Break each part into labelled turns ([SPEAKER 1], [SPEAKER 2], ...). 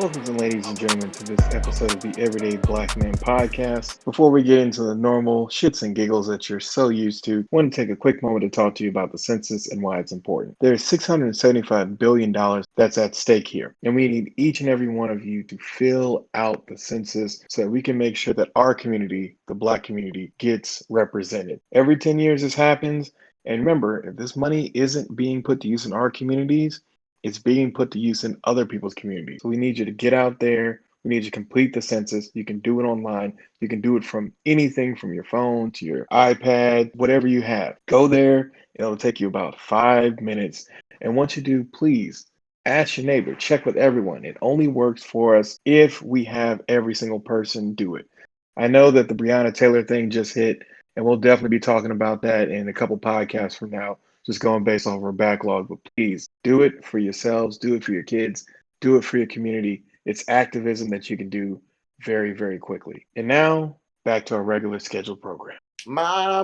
[SPEAKER 1] Welcome, ladies and gentlemen, to this episode of the Everyday Black Man podcast. Before we get into the normal shits and giggles that you're so used to, I want to take a quick moment to talk to you about the census and why it's important. There's $675 billion that's at stake here, and we need each and every one of you to fill out the census so that we can make sure that our community, the Black community, gets represented. Every 10 years this happens, and remember, if this money isn't being put to use in our communities, it's being put to use in other people's communities. So we need you to get out there. We need you to complete the census. You can do it online. You can do it from anything from your phone to your iPad, whatever you have. Go there. It'll take you about 5 minutes. And once you do, please ask your neighbor, check with everyone. It only works for us if we have every single person do it. I know that the Breonna Taylor thing just hit, and we'll definitely be talking about that in a couple podcasts from now, just going based off our backlog. But please do it for yourselves, do it for your kids, do it for your community. It's activism that you can do very, very quickly. And now back to our regular scheduled program.
[SPEAKER 2] My.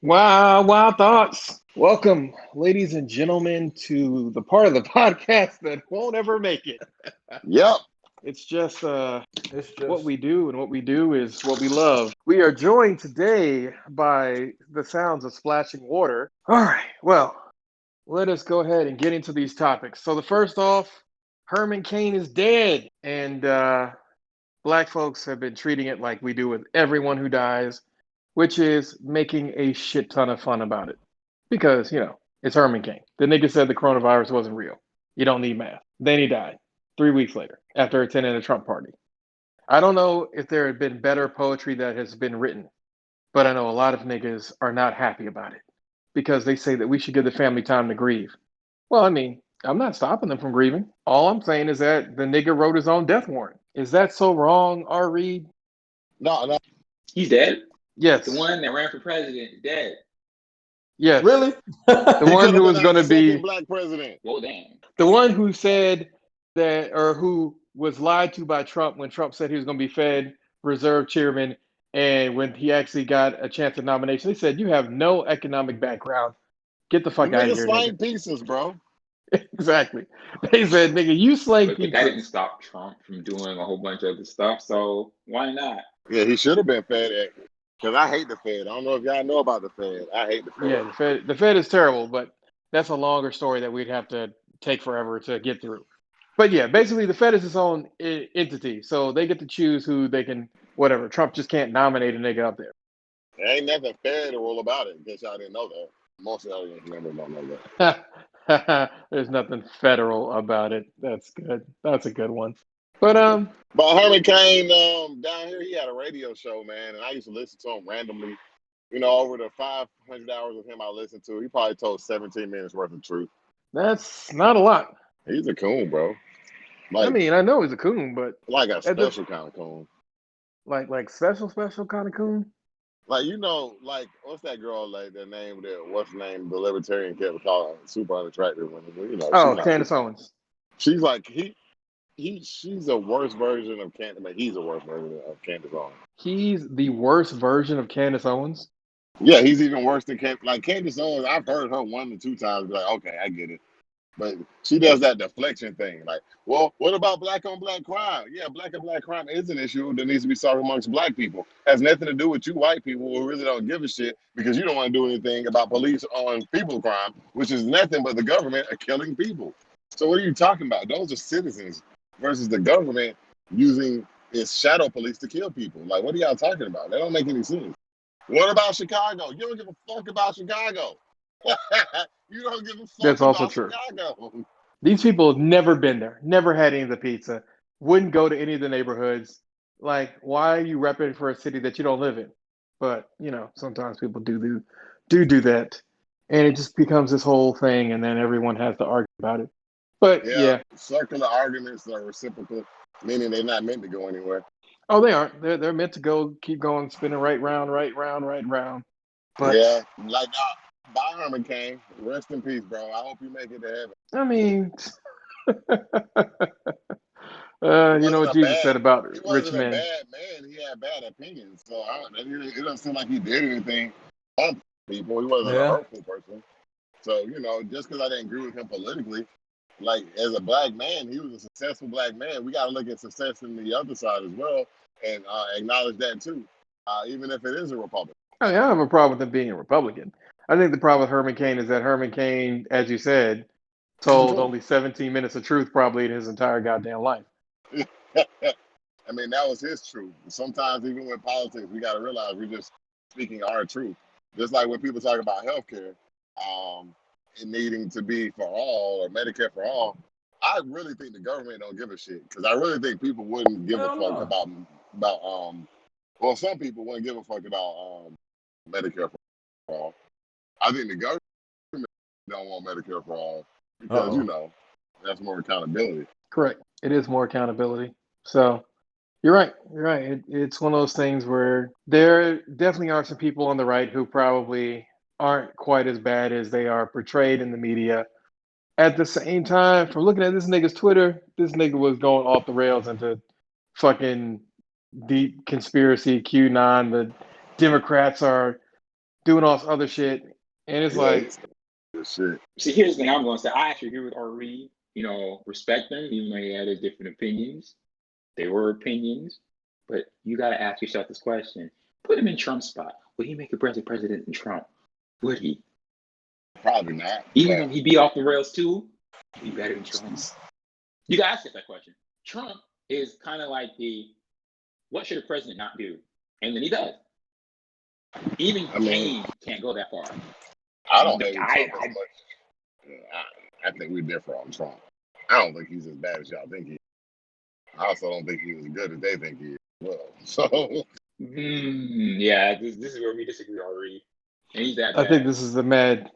[SPEAKER 1] Wow, thoughts. Welcome, ladies and gentlemen, to the part of the podcast that won't ever make it.
[SPEAKER 2] Yep.
[SPEAKER 1] It's just what we do, and what we do is what we love. We are joined today by the sounds of splashing water. All right, well, let us go ahead and get into these topics. So the first off, Herman Cain is dead, and Black folks have been treating it like we do with everyone who dies, which is making a shit ton of fun about it. Because, it's Herman Cain. The nigga said the coronavirus wasn't real. You don't need math. Then he died 3 weeks later after attending a Trump party. I don't know if there had been better poetry that has been written, but I know a lot of niggas are not happy about it because they say that we should give the family time to grieve. Well, I mean, I'm not stopping them from grieving. All I'm saying is that the nigga wrote his own death warrant. Is that so wrong, R. Reed?
[SPEAKER 2] No.
[SPEAKER 3] He's dead?
[SPEAKER 1] Yes.
[SPEAKER 3] The one that ran for president is dead.
[SPEAKER 1] Yes.
[SPEAKER 2] Really?
[SPEAKER 1] The one who was going to be
[SPEAKER 2] Black president.
[SPEAKER 3] Well, damn.
[SPEAKER 1] the one who said that, or who was lied to by Trump when Trump said he was going to be Fed Reserve Chairman, and when he actually got a chance at nomination, they said, "You have no economic background. Get the fuck out of here,
[SPEAKER 2] Slang
[SPEAKER 1] nigga."
[SPEAKER 2] pieces, bro.
[SPEAKER 1] Exactly. They said, "Nigga, you slang
[SPEAKER 3] But that
[SPEAKER 1] pieces."
[SPEAKER 3] didn't stop Trump from doing a whole bunch of other stuff, so why not?
[SPEAKER 2] Yeah, he should have been Fed. Because I hate the Fed. I don't know if y'all know about the Fed. I hate the Fed.
[SPEAKER 1] Yeah, the Fed is terrible, but that's a longer story that we'd have to take forever to get through. But yeah, basically the Fed is its own entity, so they get to choose who they can, whatever. Trump just can't nominate a nigga up there.
[SPEAKER 2] There ain't nothing federal about it, in case y'all didn't know that. Most of y'all members don't know that.
[SPEAKER 1] There's nothing federal about it. That's good. That's a good one. But
[SPEAKER 2] But Herman Cain, down here, he had a radio show, man, and I used to listen to him randomly. Over the 500 hours of him I listened to, he probably told 17 minutes worth of truth.
[SPEAKER 1] that's not a lot.
[SPEAKER 2] He's a coon, bro.
[SPEAKER 1] I mean, I know he's a coon, but
[SPEAKER 2] like a special kind of coon.
[SPEAKER 1] Like special kind of coon.
[SPEAKER 2] Like, what's that girl, like, the name, what's the name, the libertarian kept calling super unattractive when,
[SPEAKER 1] Oh, Candace Owens.
[SPEAKER 2] She's like, she's a worse version of Candace. He's a worse version of Candace Owens.
[SPEAKER 1] He's the worst version of Candace Owens.
[SPEAKER 2] Yeah, he's even worse than Candace Owens. I've heard her 1 to 2 times be like, okay, I get it. But she does that deflection thing. Like, well, what about black on black crime? Yeah, black on black crime is an issue that needs to be solved amongst black people. Has nothing to do with you white people who really don't give a shit because you don't want to do anything about police on people crime, which is nothing but the government are killing people. So what are you talking about? Those are citizens versus the government using its shadow police to kill people. Like, what are y'all talking about? That don't make any sense. What about Chicago? You don't give a fuck about Chicago. You don't give a fuck
[SPEAKER 1] That's also
[SPEAKER 2] about
[SPEAKER 1] true.
[SPEAKER 2] Chicago.
[SPEAKER 1] These people have never been there, never had any of the pizza, wouldn't go to any of the neighborhoods. Like, why are you repping for a city that you don't live in? But sometimes people do that, and it just becomes this whole thing, and then everyone has to argue about it. But yeah.
[SPEAKER 2] Circular arguments are reciprocal, meaning they're not meant to go anywhere.
[SPEAKER 1] Oh, they aren't. They're meant to keep going, spinning right round. But
[SPEAKER 2] yeah, like by Herman Cain, rest in peace, bro. I hope you make it to heaven.
[SPEAKER 1] I mean, you know what Jesus said about rich men.
[SPEAKER 2] He wasn't a bad man. He had bad opinions, so it doesn't seem like he did anything on people. He wasn't a hurtful person. So just because I didn't agree with him politically, like as a black man, he was a successful black man. We got to look at success in the other side as well and acknowledge that too, even if it is a Republican.
[SPEAKER 1] I mean, I don't have a problem with him being a Republican. I think the problem with Herman Cain is that Herman Cain, as you said,
[SPEAKER 2] He's a
[SPEAKER 1] told
[SPEAKER 2] crook.
[SPEAKER 1] only 17 minutes of truth probably in his entire goddamn life.
[SPEAKER 2] I mean, that was his truth. Sometimes, even with politics, we got to realize we're just speaking our truth. Just like when people talk about healthcare, it needing to be for all or Medicare for all. I really think the government don't give a shit because I really think people wouldn't give a
[SPEAKER 4] Hell
[SPEAKER 2] fuck
[SPEAKER 4] no.
[SPEAKER 2] about well, some people wouldn't give a fuck about Medicare for all. I think the government don't want Medicare for all because that's more accountability.
[SPEAKER 1] Correct. It is more accountability. So you're right. You're right. It's one of those things where there definitely are some people on the right who probably aren't quite as bad as they are portrayed in the media. At the same time, from looking at this nigga's Twitter, this nigga was going off the rails into fucking deep conspiracy, QAnon. The Democrats are doing all this other shit. And it's
[SPEAKER 2] Yeah,
[SPEAKER 1] like,
[SPEAKER 2] he's good shit.
[SPEAKER 3] See, here's the thing I'm going to say. I actually agree with R. Respect them, even though he had his different opinions. They were opinions, but you got to ask yourself this question. Put him in Trump's spot. Would he make a president in Trump? Would he?
[SPEAKER 2] Probably not.
[SPEAKER 3] Even
[SPEAKER 2] But
[SPEAKER 3] though he'd be off the rails too, he'd be better than Trump. You got to ask yourself that question. Trump is kind of like what should a president not do? And then he does. Even Cain can't go that far.
[SPEAKER 2] I don't hate Trump as much. I think we differ on Trump. I don't think he's as bad as y'all think he is. I also don't think he was as good as they think he is. Well, so
[SPEAKER 3] yeah, this is where we disagree already. And he's that
[SPEAKER 1] I
[SPEAKER 3] bad.
[SPEAKER 1] think this is the mad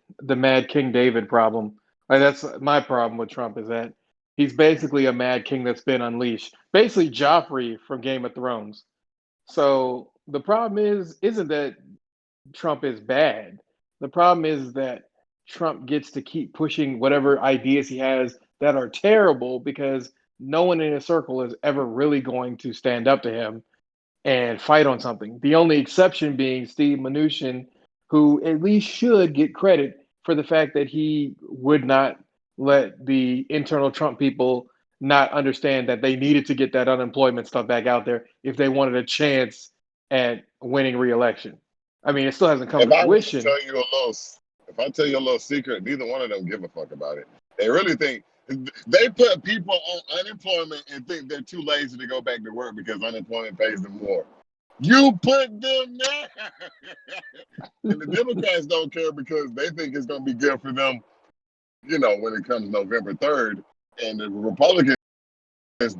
[SPEAKER 1] King David problem. Like that's my problem with Trump is that he's basically a mad king that's been unleashed. Basically Joffrey from Game of Thrones. So the problem isn't that Trump is bad. The problem is that Trump gets to keep pushing whatever ideas he has that are terrible because no one in his circle is ever really going to stand up to him and fight on something. The only exception being Steve Mnuchin, who at least should get credit for the fact that he would not let the internal Trump people not understand that they needed to get that unemployment stuff back out there if they wanted a chance at winning re-election. I mean, it still hasn't come
[SPEAKER 2] if
[SPEAKER 1] to
[SPEAKER 2] I was to
[SPEAKER 1] fruition.
[SPEAKER 2] tell you if I tell you a little secret, neither one of them give a fuck about it. They really think they put people on unemployment and think they're too lazy to go back to work because unemployment pays them more. You put them there. And the Democrats don't care because they think it's going to be good for them, when it comes November 3rd. And the Republicans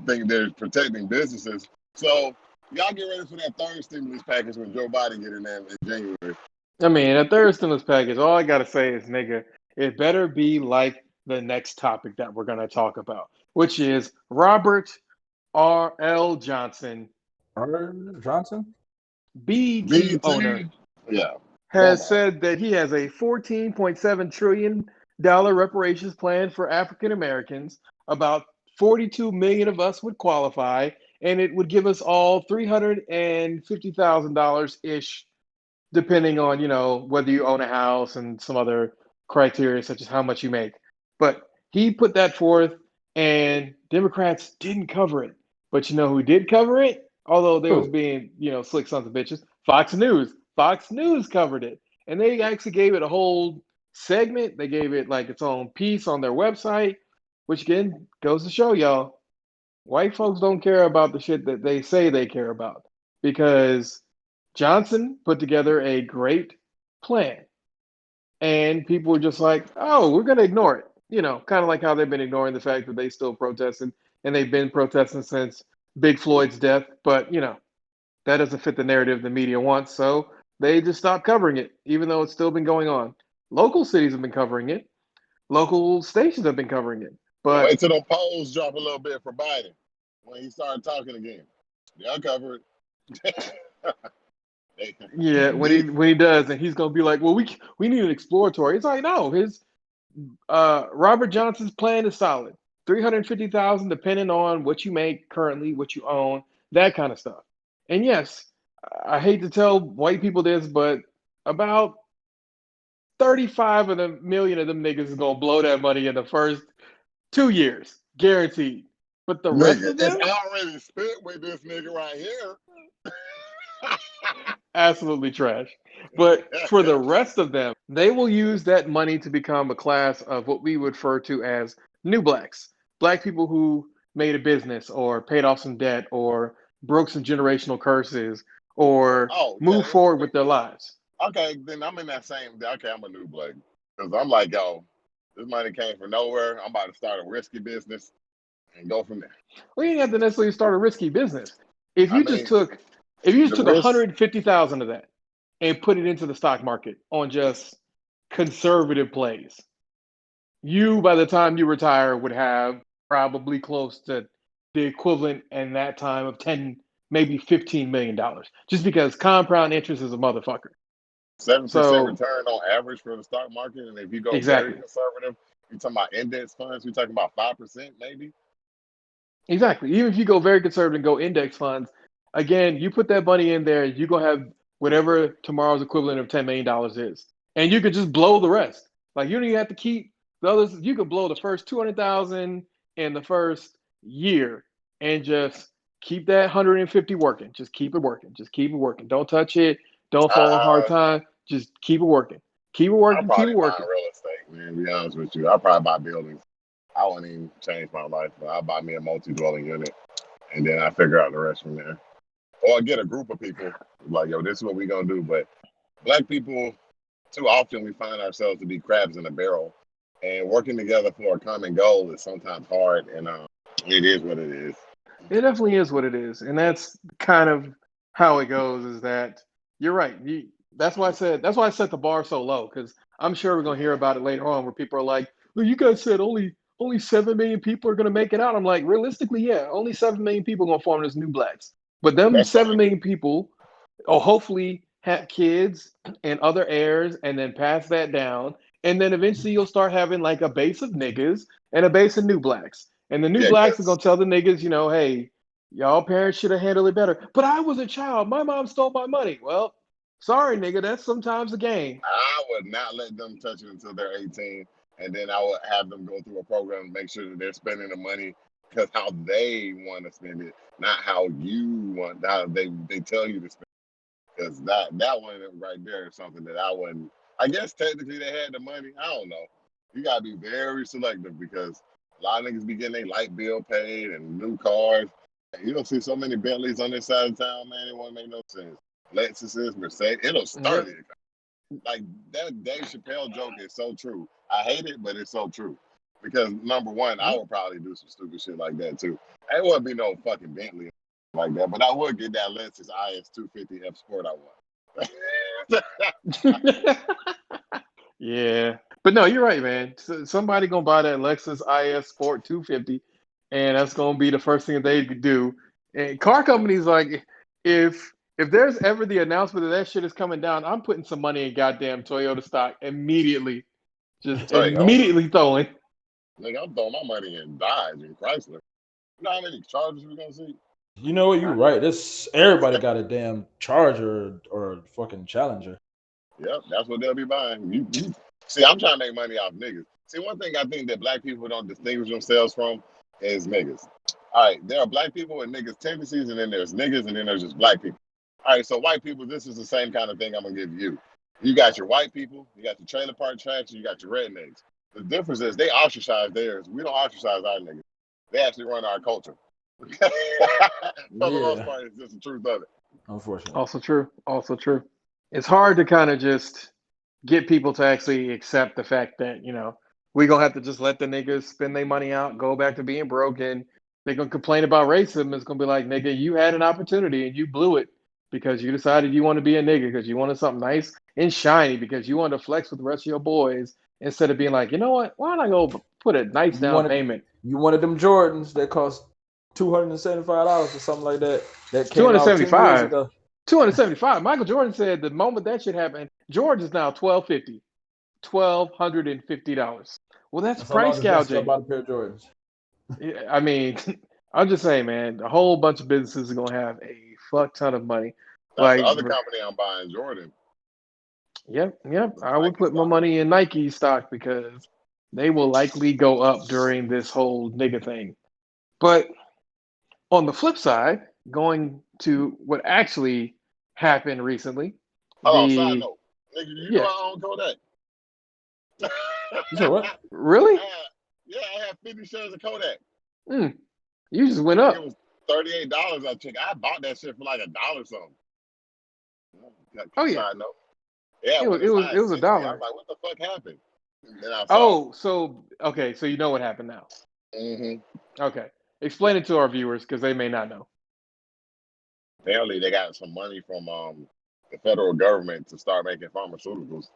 [SPEAKER 2] think they're protecting businesses. So y'all get ready for that third stimulus package when Joe Biden get in there in January.
[SPEAKER 1] I mean, a third stimulus package, all I got to say is, nigga, it better be like the next topic that we're going to talk about, which is Robert R.L. Johnson,
[SPEAKER 4] Johnson?
[SPEAKER 1] BT
[SPEAKER 2] BT,
[SPEAKER 1] owner,
[SPEAKER 2] yeah,
[SPEAKER 1] has said that he has a $14.7 trillion reparations plan for African Americans. About 42 million of us would qualify, and it would give us all $350,000 ish, depending on whether you own a house and some other criteria such as how much you make. But he put that forth, and Democrats didn't cover it. But you know who did cover it? Although they was being slick sons of bitches. Fox News. Fox News covered it, and they actually gave it a whole segment. They gave it like its own piece on their website, which again goes to show y'all, white folks don't care about the shit that they say they care about, because Johnson put together a great plan, and people were just like, "Oh, we're going to ignore it." Kind of like how they've been ignoring the fact that they still protesting, and they've been protesting since Big Floyd's death. But that doesn't fit the narrative the media wants, so they just stopped covering it, even though it's still been going on. Local cities have been covering it. Local stations have been covering it.
[SPEAKER 2] And wait
[SPEAKER 1] But
[SPEAKER 2] till the polls drop a little bit for Biden when he started talking again. Y'all cover it.
[SPEAKER 1] yeah, when he does, and he's gonna be like, "Well, we need an exploratory." It's like, no, his Robert Johnson's plan is solid. 350,000, depending on what you make currently, what you own, that kind of stuff. And yes, I hate to tell white people this, but about 35 of the million of them niggas is gonna blow that money in the first 2 years, guaranteed. But the rest
[SPEAKER 2] Nigga,
[SPEAKER 1] of
[SPEAKER 2] it's
[SPEAKER 1] them,
[SPEAKER 2] already spent with this nigga right here.
[SPEAKER 1] absolutely trash. But for the rest of them, they will use that money to become a class of what we would refer to as new blacks. Black people who made a business or paid off some debt or broke some generational curses or
[SPEAKER 2] Oh,
[SPEAKER 1] moved forward with their lives.
[SPEAKER 2] okay, then I'm in that same. Okay, I'm a new bloke because I'm like, yo, this money came from nowhere. I'm about to start a risky business and go from there.
[SPEAKER 1] Well, you didn't have to necessarily start a risky business. If
[SPEAKER 2] I
[SPEAKER 1] you just
[SPEAKER 2] mean,
[SPEAKER 1] took if you just
[SPEAKER 2] the
[SPEAKER 1] took
[SPEAKER 2] risk.
[SPEAKER 1] 150,000 of that and put it into the stock market on just conservative plays, you by the time you retire would have probably close to the equivalent in that time of 10, maybe $15 million, just because compound interest is a motherfucker.
[SPEAKER 2] 7%
[SPEAKER 1] So
[SPEAKER 2] return on average for the stock market, and if you go very
[SPEAKER 1] exactly.
[SPEAKER 2] conservative, you're talking about index funds. We're talking about 5%, maybe.
[SPEAKER 1] Exactly. Even if you go very conservative and go index funds, again, you put that money in there, you're gonna have whatever tomorrow's equivalent of $10 million is. And you could just blow the rest. Like you don't even have to keep the others, you could blow the first 200,000 in the first year and just keep that 150 working. Just keep it working. Just keep it working. Don't touch it. Don't fall on hard
[SPEAKER 2] Uh,
[SPEAKER 1] time. Just keep it working. Keep it
[SPEAKER 2] I'll
[SPEAKER 1] working. Keep
[SPEAKER 2] probably
[SPEAKER 1] it
[SPEAKER 2] buy
[SPEAKER 1] working.
[SPEAKER 2] real estate, man. To be honest with you, I'll probably buy buildings. I wouldn't even change my life, but I'll buy me a multi-dwelling unit, and then I figure out the rest from there. Or get a group of people like, yo, this is what we gonna do. But black people, too often we find ourselves to be crabs in a barrel, and working together for a common goal is sometimes hard, and it is what it is.
[SPEAKER 1] It definitely is what it is, and that's kind of how it goes. Is that you're right? That's why I set the bar so low because I'm sure we're gonna hear about it later on where people are like, "Well, you guys said only 7 million people are gonna make it out." I'm like, realistically, yeah, only 7 million people are gonna form this new blacks, but them
[SPEAKER 2] That's
[SPEAKER 1] 7 million people will hopefully have kids and other heirs, and then pass that down, and then eventually you'll start having like a base of niggas and a base of new blacks. And the new
[SPEAKER 2] yeah,
[SPEAKER 1] blacks are
[SPEAKER 2] because
[SPEAKER 1] gonna tell the niggas, hey, y'all parents should have handled it better. But I was a child. My mom stole my money. Well, sorry, nigga. That's sometimes the game.
[SPEAKER 2] I would not let them touch it until they're 18, and then I would have them go through a program to make sure that they're spending the money because how they want to spend it, not how you want. How they tell you to spend. Because that one right there is something that I wouldn't. I guess technically they had the money. I don't know. You gotta be very selective because a lot of niggas be getting their light bill paid and new cars. You don't see so many Bentleys on this side of town, man. It won't make no sense. Lexuses, Mercedes, it'll start
[SPEAKER 1] Yep.
[SPEAKER 2] it. Like that Dave Chappelle joke is so true. I hate it, but it's so true. Because number one, I
[SPEAKER 1] Yep.
[SPEAKER 2] would probably do some stupid shit like that too. It wouldn't be no fucking Bentley like that, but I would get that Lexus IS 250 F Sport I want.
[SPEAKER 1] Yeah. But no, you're right, man. Somebody gonna buy that Lexus IS Sport 250, and that's gonna be the first thing that they do. And car companies like, if there's ever the announcement that that shit is coming down, I'm putting some money in goddamn Toyota stock immediately. Just
[SPEAKER 2] Toyota.
[SPEAKER 1] immediately throwing.
[SPEAKER 2] Nigga, I'm throwing my money in Dodge and Chrysler. You know how many Chargers we gonna see?
[SPEAKER 4] You know what? You're right. This everybody got a damn Charger or a fucking Challenger.
[SPEAKER 2] Yep, that's what they'll be buying. You see, I'm trying to make money off niggas. See, one thing I think that black people don't distinguish themselves from is niggas. All right, there are black people and niggas tendencies, and then there's niggas, and then there's just black people. All right, so white people, this is the same kind of thing I'm gonna give you. You got your white people, you got your trailer park tracks, and you got your rednecks. The difference is they ostracize theirs. We don't ostracize our niggas. They actually run our culture. For the most
[SPEAKER 4] Yeah,
[SPEAKER 2] part, it's just the truth of it.
[SPEAKER 4] unfortunately.
[SPEAKER 1] Also true. Also true. It's hard to kind of just get people to actually accept the fact that, we gonna have to just let the niggas spend their money out, go back to being broke, and they're gonna complain about racism. It's gonna be like, nigga, you had an opportunity and you blew it because you decided you want to be a nigga because you wanted something nice and shiny because you wanted to flex with the rest of your boys instead of being like, you know what? Why don't I go put a nice
[SPEAKER 4] You
[SPEAKER 1] down
[SPEAKER 4] wanted
[SPEAKER 1] payment?
[SPEAKER 4] you wanted them Jordans that cost $275 or something like that. That
[SPEAKER 1] Two
[SPEAKER 4] came
[SPEAKER 1] hundred
[SPEAKER 4] out
[SPEAKER 1] seventy
[SPEAKER 4] 10 years
[SPEAKER 1] five.
[SPEAKER 4] ago.
[SPEAKER 1] 275. Michael Jordan said the moment that shit happened, George is now 1250. $1,250. Well, that's
[SPEAKER 4] That's how long
[SPEAKER 1] price
[SPEAKER 4] this nigga still
[SPEAKER 1] gouging.
[SPEAKER 4] bought a pair of Jordans.
[SPEAKER 1] Yeah, I mean, I'm just saying, man, a whole bunch of businesses are gonna have a fuck ton of money.
[SPEAKER 2] That's the
[SPEAKER 1] Like,
[SPEAKER 2] other company I'm buying, Jordan.
[SPEAKER 1] yep, yep. I would
[SPEAKER 2] Nike
[SPEAKER 1] put my
[SPEAKER 2] stock.
[SPEAKER 1] money in Nike stock because they will likely go up during this whole nigga thing. But on the flip side, going to what actually happened recently,
[SPEAKER 2] Hold on, side
[SPEAKER 1] the
[SPEAKER 2] note. Nigga, you know
[SPEAKER 1] yeah,
[SPEAKER 2] I own Kodak.
[SPEAKER 4] You said what?
[SPEAKER 1] really?
[SPEAKER 2] I had, yeah, I had 50 shares of Kodak.
[SPEAKER 1] Mm, you just went
[SPEAKER 2] I think it
[SPEAKER 1] up.
[SPEAKER 2] was $38. I checked. I bought that shit for like $1 something.
[SPEAKER 1] Oh yeah,
[SPEAKER 2] Side note. Yeah,
[SPEAKER 1] it was
[SPEAKER 2] when
[SPEAKER 1] it
[SPEAKER 2] it's
[SPEAKER 1] was
[SPEAKER 2] high
[SPEAKER 1] it
[SPEAKER 2] at
[SPEAKER 1] was a
[SPEAKER 2] 60, I was
[SPEAKER 1] dollar.
[SPEAKER 2] like, what the fuck happened? And then I saw it.
[SPEAKER 1] Oh, so okay, so you know what happened now.
[SPEAKER 2] Mm-hmm.
[SPEAKER 1] Okay, explain it to our viewers because they may not know.
[SPEAKER 2] Apparently, they got some money from the federal government to start making pharmaceuticals.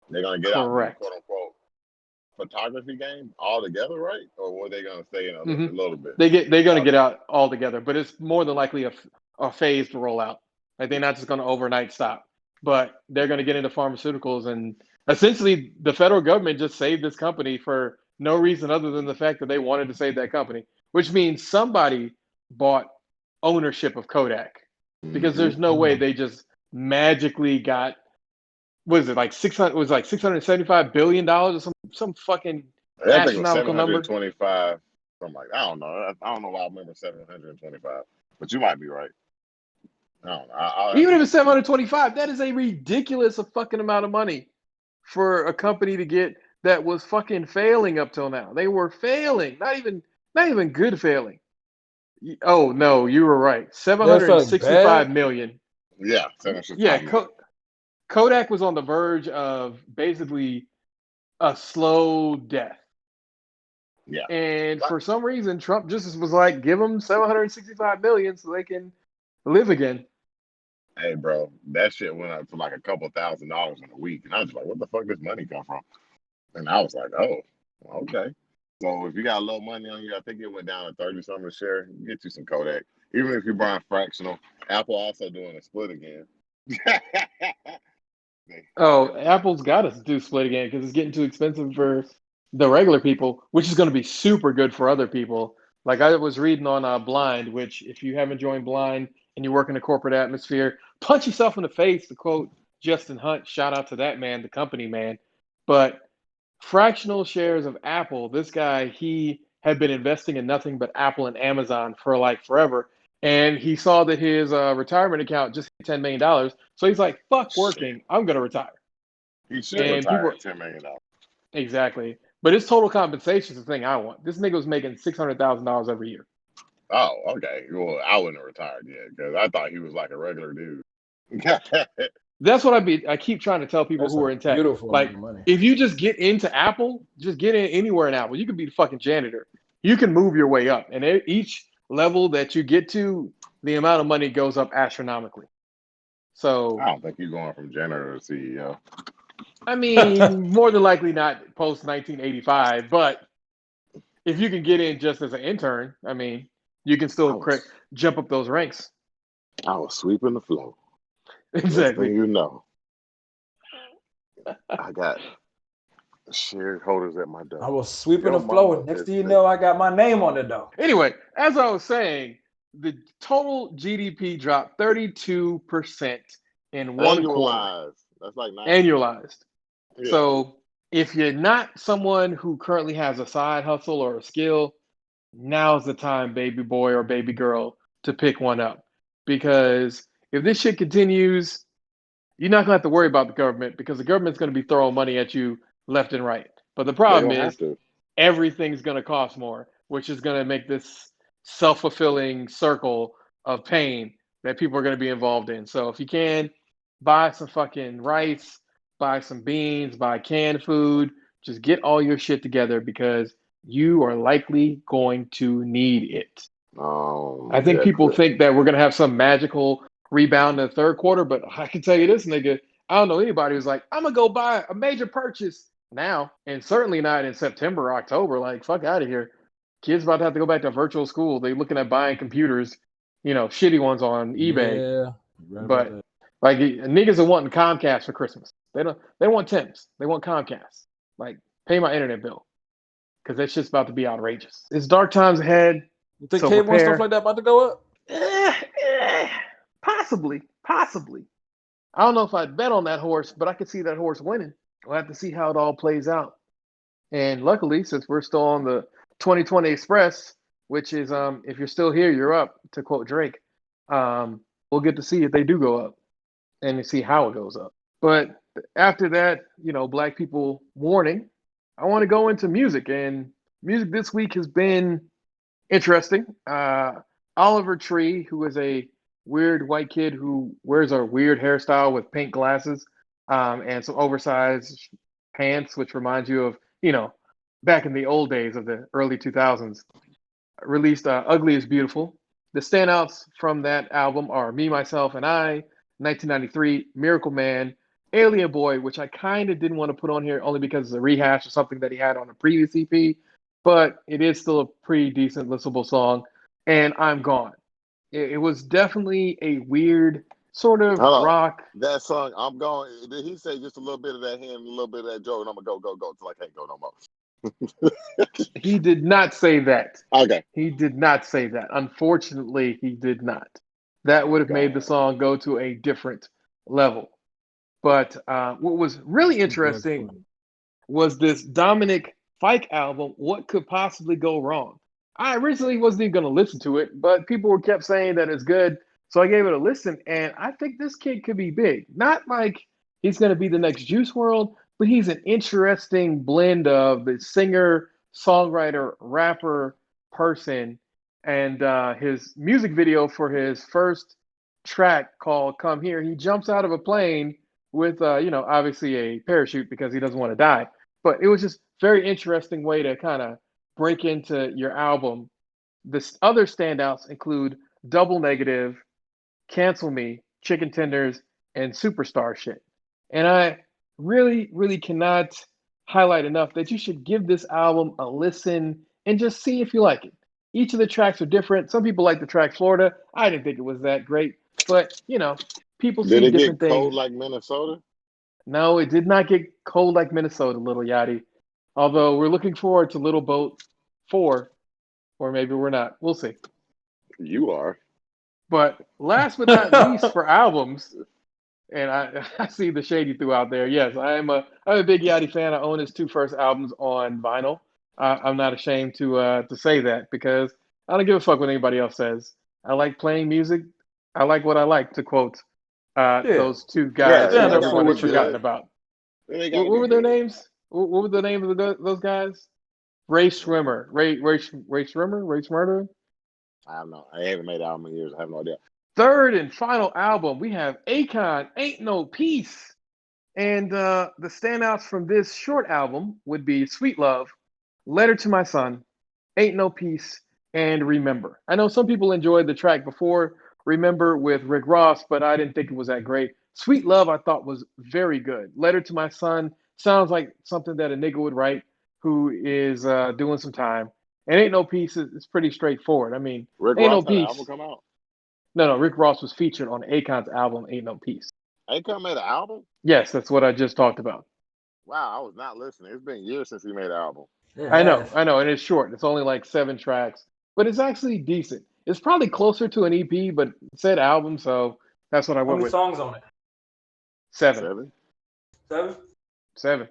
[SPEAKER 2] They're gonna get out the
[SPEAKER 1] Correct.
[SPEAKER 2] quote unquote photography game altogether, right? Or were they gonna stay in a
[SPEAKER 1] Hmm.
[SPEAKER 2] little bit?
[SPEAKER 1] They're going to get
[SPEAKER 2] Okay.
[SPEAKER 1] out altogether, but it's more than likely a phased rollout. Like they're not just going to overnight stop, but they're going to get into pharmaceuticals, and essentially the federal government just saved this company for no reason other than the fact that they wanted to save that company, which means somebody bought ownership of Kodak because
[SPEAKER 2] Mm-hmm.
[SPEAKER 1] there's no way they just magically got, what is it, like 600, it was like $675 billion or some fucking
[SPEAKER 2] I think it was
[SPEAKER 1] astronomical number.
[SPEAKER 2] 725, something like that. I don't know. I don't know why I remember 725, but you might be right. I don't know. I'll have
[SPEAKER 1] Even
[SPEAKER 2] to
[SPEAKER 1] if it's
[SPEAKER 2] look into it.
[SPEAKER 1] 725, that is a ridiculous fucking amount of money for a company to get that was fucking failing up till now. They were failing, not even good failing. Oh no, you were right.
[SPEAKER 4] They felt
[SPEAKER 1] 765
[SPEAKER 4] bad.
[SPEAKER 1] million.
[SPEAKER 2] Yeah,
[SPEAKER 1] Yeah,
[SPEAKER 2] 765 million.
[SPEAKER 1] Kodak was on the verge of basically a slow death.
[SPEAKER 2] Yeah.
[SPEAKER 1] And
[SPEAKER 2] But,
[SPEAKER 1] for some reason, Trump just was like, give them 765 million so they can live again.
[SPEAKER 2] hey, bro, that shit went up to like a couple $1,000s in a week, and I was like, "What the fuck does money come from?" And I was like, "Oh, okay." So if you got a little money on you, I think it went down to 30 something a share. Get you some Kodak, even if you're buying fractional. Apple also doing a split again.
[SPEAKER 1] Oh, Apple's got us do split again because it's getting too expensive for the regular people, which is going to be super good for other people. Like I was reading on Blind, which if you haven't joined Blind and you work in a corporate atmosphere, punch yourself in the face. To quote Justin Hunt, shout out to that man, the company man. But fractional shares of Apple, this guy, he had been investing in nothing but Apple and Amazon for like forever. And he saw that his retirement account just hit $10 million. So he's like, fuck
[SPEAKER 2] Shit,
[SPEAKER 1] working. I'm going to retire.
[SPEAKER 2] he should
[SPEAKER 1] And people
[SPEAKER 2] retire
[SPEAKER 1] were,
[SPEAKER 2] at $10 million.
[SPEAKER 1] exactly. But his total compensation is the thing I want. This nigga was making $600,000 every year.
[SPEAKER 2] Oh, okay. Well, I wouldn't have retired yet because I thought he was like a regular dude.
[SPEAKER 1] That's what I keep trying to tell people
[SPEAKER 4] That's
[SPEAKER 1] who
[SPEAKER 4] a
[SPEAKER 1] are in tech.
[SPEAKER 4] beautiful amount
[SPEAKER 1] Like,
[SPEAKER 4] of money.
[SPEAKER 1] if you just get into Apple, just get in anywhere in Apple. You can be the fucking janitor. You can move your way up. And each level that you get to, the amount of money goes up astronomically.
[SPEAKER 2] I
[SPEAKER 1] So,
[SPEAKER 2] don't think you're going from janitor to CEO.
[SPEAKER 1] I mean, more than likely not post 1985, but if you can get in just as an intern, I mean, you can
[SPEAKER 2] I
[SPEAKER 1] still
[SPEAKER 2] was
[SPEAKER 1] jump up those ranks.
[SPEAKER 2] I was sweeping the floor. Next thing
[SPEAKER 1] Exactly.
[SPEAKER 2] you know, I got shareholders at my
[SPEAKER 4] I
[SPEAKER 2] door.
[SPEAKER 4] was sweeping
[SPEAKER 2] Your
[SPEAKER 4] the floor.
[SPEAKER 2] mama
[SPEAKER 4] Next
[SPEAKER 2] is
[SPEAKER 4] thing you
[SPEAKER 2] the
[SPEAKER 4] know, I got my name on the door.
[SPEAKER 1] Anyway, as I was saying, the total GDP dropped 32% in one quarter,
[SPEAKER 2] annualized. That's like 9%.
[SPEAKER 1] annualized.
[SPEAKER 2] Yeah.
[SPEAKER 1] So if you're not someone who currently has a side hustle or a skill, now's the time, baby boy or baby girl, to pick one up. Because if this shit continues, you're not gonna have to worry about the government because the government's gonna be throwing money at you left and right. But the
[SPEAKER 2] They're
[SPEAKER 1] problem
[SPEAKER 2] gonna have
[SPEAKER 1] is
[SPEAKER 2] to.
[SPEAKER 1] everything's gonna cost more, which is gonna make this self-fulfilling circle of pain that people are gonna be involved in. So if you can, buy some fucking rice, buy some beans, buy canned food, just get all your shit together because you are likely going to need it. I think
[SPEAKER 2] Yeah,
[SPEAKER 1] people think that we're going to have some magical rebound in the third quarter, but I can tell you this, nigga, I don't know anybody who's like, I'm going to go buy a major purchase now, and certainly not in September or October. Like, fuck out of here. Kids about to have to go back to virtual school. They're looking at buying computers, shitty ones on eBay.
[SPEAKER 4] Yeah, you right about
[SPEAKER 1] But
[SPEAKER 4] that.
[SPEAKER 1] like niggas are wanting Comcast for Christmas. They don't want Tim's. They want Comcast. Like, pay my internet bill because that shit's about to be outrageous. It's dark times ahead,
[SPEAKER 4] You think
[SPEAKER 1] so
[SPEAKER 4] K1 stuff
[SPEAKER 1] prepare.
[SPEAKER 4] like that about to go up?
[SPEAKER 1] Possibly, possibly. I don't know if I'd bet on that horse, but I could see that horse winning. We'll have to see how it all plays out. And luckily, since we're still on the 2020 Express, which is if you're still here, you're up, to quote Drake. We'll get to see if they do go up and to see how it goes up. But after that, Black people warning, I want to go into music. And music this week has been interesting. Oliver Tree, who is a weird white kid who wears a weird hairstyle with pink glasses and some oversized pants, which reminds you of, back in the old days of the early 2000s, released Ugly is Beautiful. The standouts from that album are Me, Myself, and I, 1993, Miracle Man, Alien Boy, which I kind of didn't want to put on here only because it's a rehash of something that he had on a previous EP, but it is still a pretty decent, listenable song, and I'm Gone. It was definitely a weird sort of
[SPEAKER 2] Hold on.
[SPEAKER 1] rock.
[SPEAKER 2] That song, I'm going. Did he say just a little bit of that him, a little bit of that Joe, and I'm gonna go till I can't go no more?
[SPEAKER 1] He did not say that.
[SPEAKER 2] Okay.
[SPEAKER 1] He did not say that. Unfortunately, he did not. That would have made the song go to a different level. But what was really interesting was this Dominic Fike album, What Could Possibly Go Wrong? I originally wasn't even going to listen to it, but people kept saying that it's good. So I gave it a listen, and I think this kid could be big. Not like he's going to be the next Juice WRLD, but he's an interesting blend of the singer, songwriter, rapper, person. And his music video for his first track called Come Here, he jumps out of a plane with, obviously a parachute because he doesn't want to die. But it was just very interesting way to kind of break into your album. The other standouts include Double Negative, Cancel Me, Chicken Tenders, and Superstar Shit. And I really, really cannot highlight enough that you should give this album a listen and just see if you like it. Each of the tracks are different. Some people like the track Florida. I didn't think it was that great, but people
[SPEAKER 2] Did
[SPEAKER 1] see
[SPEAKER 2] it
[SPEAKER 1] different
[SPEAKER 2] get cold
[SPEAKER 1] things.
[SPEAKER 2] like Minnesota?
[SPEAKER 1] No, it did not get cold like Minnesota, Little Yachty. Although we're looking forward to Little Boat 4, or maybe we're not. We'll see.
[SPEAKER 2] You are.
[SPEAKER 1] But last but not least for albums, and I see the shade you threw out there. Yes, I'm a big Yachty fan. I own his 2 first albums on vinyl. I'm not ashamed to say that because I don't give a fuck what anybody else says. I like playing music. I like what I like, to quote those 2 guys
[SPEAKER 2] Yeah,
[SPEAKER 1] who
[SPEAKER 2] it ain't gotta
[SPEAKER 1] everyone
[SPEAKER 2] be
[SPEAKER 1] has forgotten
[SPEAKER 2] good.
[SPEAKER 1] about.
[SPEAKER 2] It ain't
[SPEAKER 1] What
[SPEAKER 2] gotta be
[SPEAKER 1] were their
[SPEAKER 2] good.
[SPEAKER 1] names? What were the names of those guys? Ray Schwimmer. Ray Schwimmer? Ray Schmurder?
[SPEAKER 2] I don't know. I haven't made an album in years. I have no idea.
[SPEAKER 1] Third and final album, we have Akon, Ain't No Peace. And the standouts from this short album would be Sweet Love, Letter to My Son, Ain't No Peace, and Remember. I know some people enjoyed the track before, Remember with Rick Ross, but I didn't think it was that great. Sweet Love, I thought was very good. Letter to My Son sounds like something that a nigga would write who is doing some time. And Ain't No Peace is pretty straightforward. I mean,
[SPEAKER 2] Rick
[SPEAKER 1] Ain't No
[SPEAKER 2] Ross had an album
[SPEAKER 1] Peace.
[SPEAKER 2] come out.
[SPEAKER 1] No, Rick Ross was featured on Akon's album Ain't No Peace.
[SPEAKER 2] Akon made an album?
[SPEAKER 1] Yes, that's what I just talked about.
[SPEAKER 2] Wow, I was not listening. It's been years since he made an album.
[SPEAKER 1] I know, and it's short. It's only like 7 tracks, but it's actually decent. It's probably closer to an EP, but it said album, so that's what I
[SPEAKER 4] How
[SPEAKER 1] went
[SPEAKER 4] many
[SPEAKER 1] with.
[SPEAKER 4] songs on it?
[SPEAKER 1] 7.
[SPEAKER 2] 7?
[SPEAKER 1] 7.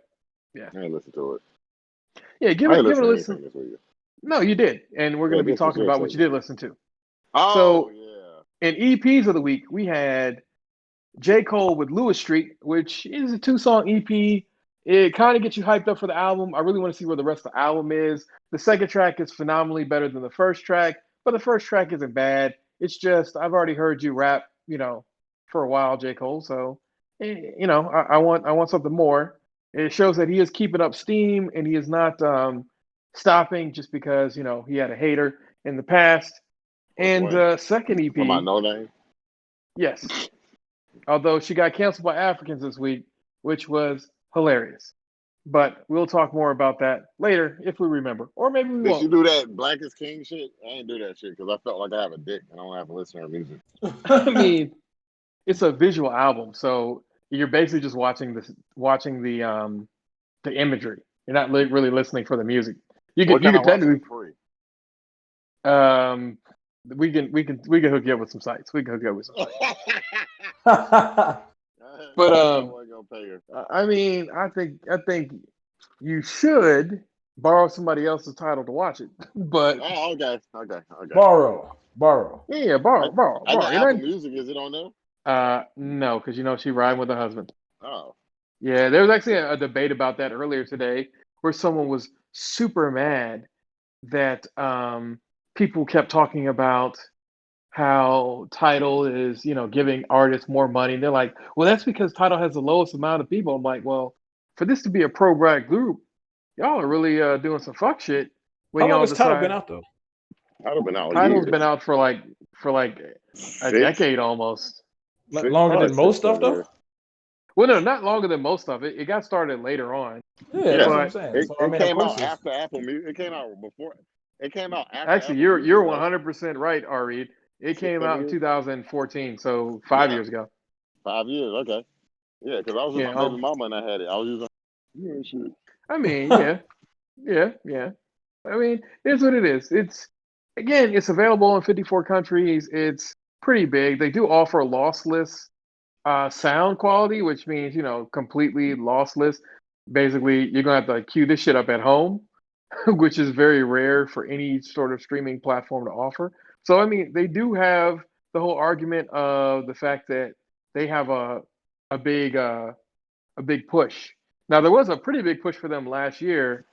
[SPEAKER 1] Yeah.
[SPEAKER 2] I ain't listened to it.
[SPEAKER 1] Yeah, give
[SPEAKER 2] I
[SPEAKER 1] it
[SPEAKER 2] ain't
[SPEAKER 1] a
[SPEAKER 2] listened to
[SPEAKER 1] listen.
[SPEAKER 2] anything this week.
[SPEAKER 1] No, you did. And we're
[SPEAKER 2] Yeah,
[SPEAKER 1] going to be
[SPEAKER 2] this was
[SPEAKER 1] talking
[SPEAKER 2] your
[SPEAKER 1] about what you
[SPEAKER 2] segment.
[SPEAKER 1] did listen to.
[SPEAKER 2] Oh,
[SPEAKER 1] So,
[SPEAKER 2] yeah.
[SPEAKER 1] in EPs of the week, we had J. Cole with Lewis Street, which is a 2-song EP. It kind of gets you hyped up for the album. I really want to see where the rest of the album is. The second track is phenomenally better than the first track, but the first track isn't bad. It's just I've already heard you rap, for a while, J. Cole. So, I want something more. It shows that he is keeping up steam and he is not stopping just because he had a hater in the past. And second
[SPEAKER 2] From my
[SPEAKER 1] EP,
[SPEAKER 2] No Name?
[SPEAKER 1] yes. Although she got canceled by Africans this week, which was hilarious. But we'll talk more about that later if we remember, or maybe we
[SPEAKER 2] Did she
[SPEAKER 1] won't.
[SPEAKER 2] do that Black is King shit? I ain't do that shit because I felt like I have a dick and I don't have to listen to her music.
[SPEAKER 1] I mean, it's a visual album, so you're basically just watching the imagery. You're not really listening for the music. You
[SPEAKER 2] What
[SPEAKER 1] could
[SPEAKER 2] kind of watch it
[SPEAKER 1] technically
[SPEAKER 2] for free?
[SPEAKER 1] we can hook you up with some sites. We can hook you up with some sites. But
[SPEAKER 2] I wasn't gonna pay her.
[SPEAKER 1] I mean, I think you should borrow somebody else's title to watch it. But
[SPEAKER 2] Oh, okay.
[SPEAKER 4] Borrow.
[SPEAKER 1] yeah,
[SPEAKER 2] I, I
[SPEAKER 1] borrow.
[SPEAKER 2] got
[SPEAKER 1] You
[SPEAKER 2] Apple
[SPEAKER 1] know,
[SPEAKER 2] Music. Is it on there?
[SPEAKER 1] no, because she riding with her husband.
[SPEAKER 2] Oh,
[SPEAKER 1] Yeah, there was actually a debate about that earlier today, where someone was super mad that people kept talking about how Tidal is, giving artists more money. And they're like, well, that's because Tidal has the lowest amount of people. I'm like, well, for this to be a pro black group, y'all are really doing some fuck shit when
[SPEAKER 4] How long
[SPEAKER 1] y'all
[SPEAKER 4] has title been
[SPEAKER 1] decide.
[SPEAKER 4] out though?
[SPEAKER 2] I'd have been out
[SPEAKER 1] Tidal's been
[SPEAKER 2] years.
[SPEAKER 1] out for like a
[SPEAKER 2] Six,
[SPEAKER 1] decade almost.
[SPEAKER 4] Longer
[SPEAKER 2] probably
[SPEAKER 4] than most
[SPEAKER 2] six,
[SPEAKER 4] stuff
[SPEAKER 2] 7
[SPEAKER 4] though.
[SPEAKER 2] years.
[SPEAKER 1] Well, no, not longer than most of it. It got started later on,
[SPEAKER 4] Yeah,
[SPEAKER 2] Yeah,
[SPEAKER 4] that's what I'm
[SPEAKER 1] but
[SPEAKER 4] saying.
[SPEAKER 2] it,
[SPEAKER 4] So I
[SPEAKER 2] it
[SPEAKER 4] mean, of
[SPEAKER 2] came
[SPEAKER 4] course
[SPEAKER 2] out
[SPEAKER 4] it's
[SPEAKER 2] after Apple Music. It came out before. It came out after
[SPEAKER 1] actually,
[SPEAKER 2] Apple
[SPEAKER 1] you're
[SPEAKER 2] Music,
[SPEAKER 1] you're
[SPEAKER 2] right?
[SPEAKER 1] 100% right, Ari. It
[SPEAKER 2] Six,
[SPEAKER 1] came
[SPEAKER 2] seven
[SPEAKER 1] out in
[SPEAKER 2] years.
[SPEAKER 1] 2014, so 5
[SPEAKER 2] Yeah,
[SPEAKER 1] years ago.
[SPEAKER 2] 5 years. Okay. Yeah, because I was with
[SPEAKER 1] Yeah.
[SPEAKER 2] my baby mama and I had it. I was using. Yeah, shit.
[SPEAKER 1] I mean, yeah. I mean, it's what it is. It's available in 54 countries. It's pretty big. They do offer lossless sound quality, which means completely lossless. Basically, you're gonna have to queue this shit up at home, which is very rare for any sort of streaming platform to offer. So I mean, they do have the whole argument of the fact that they have a big a big push. Now there was a pretty big push for them last year,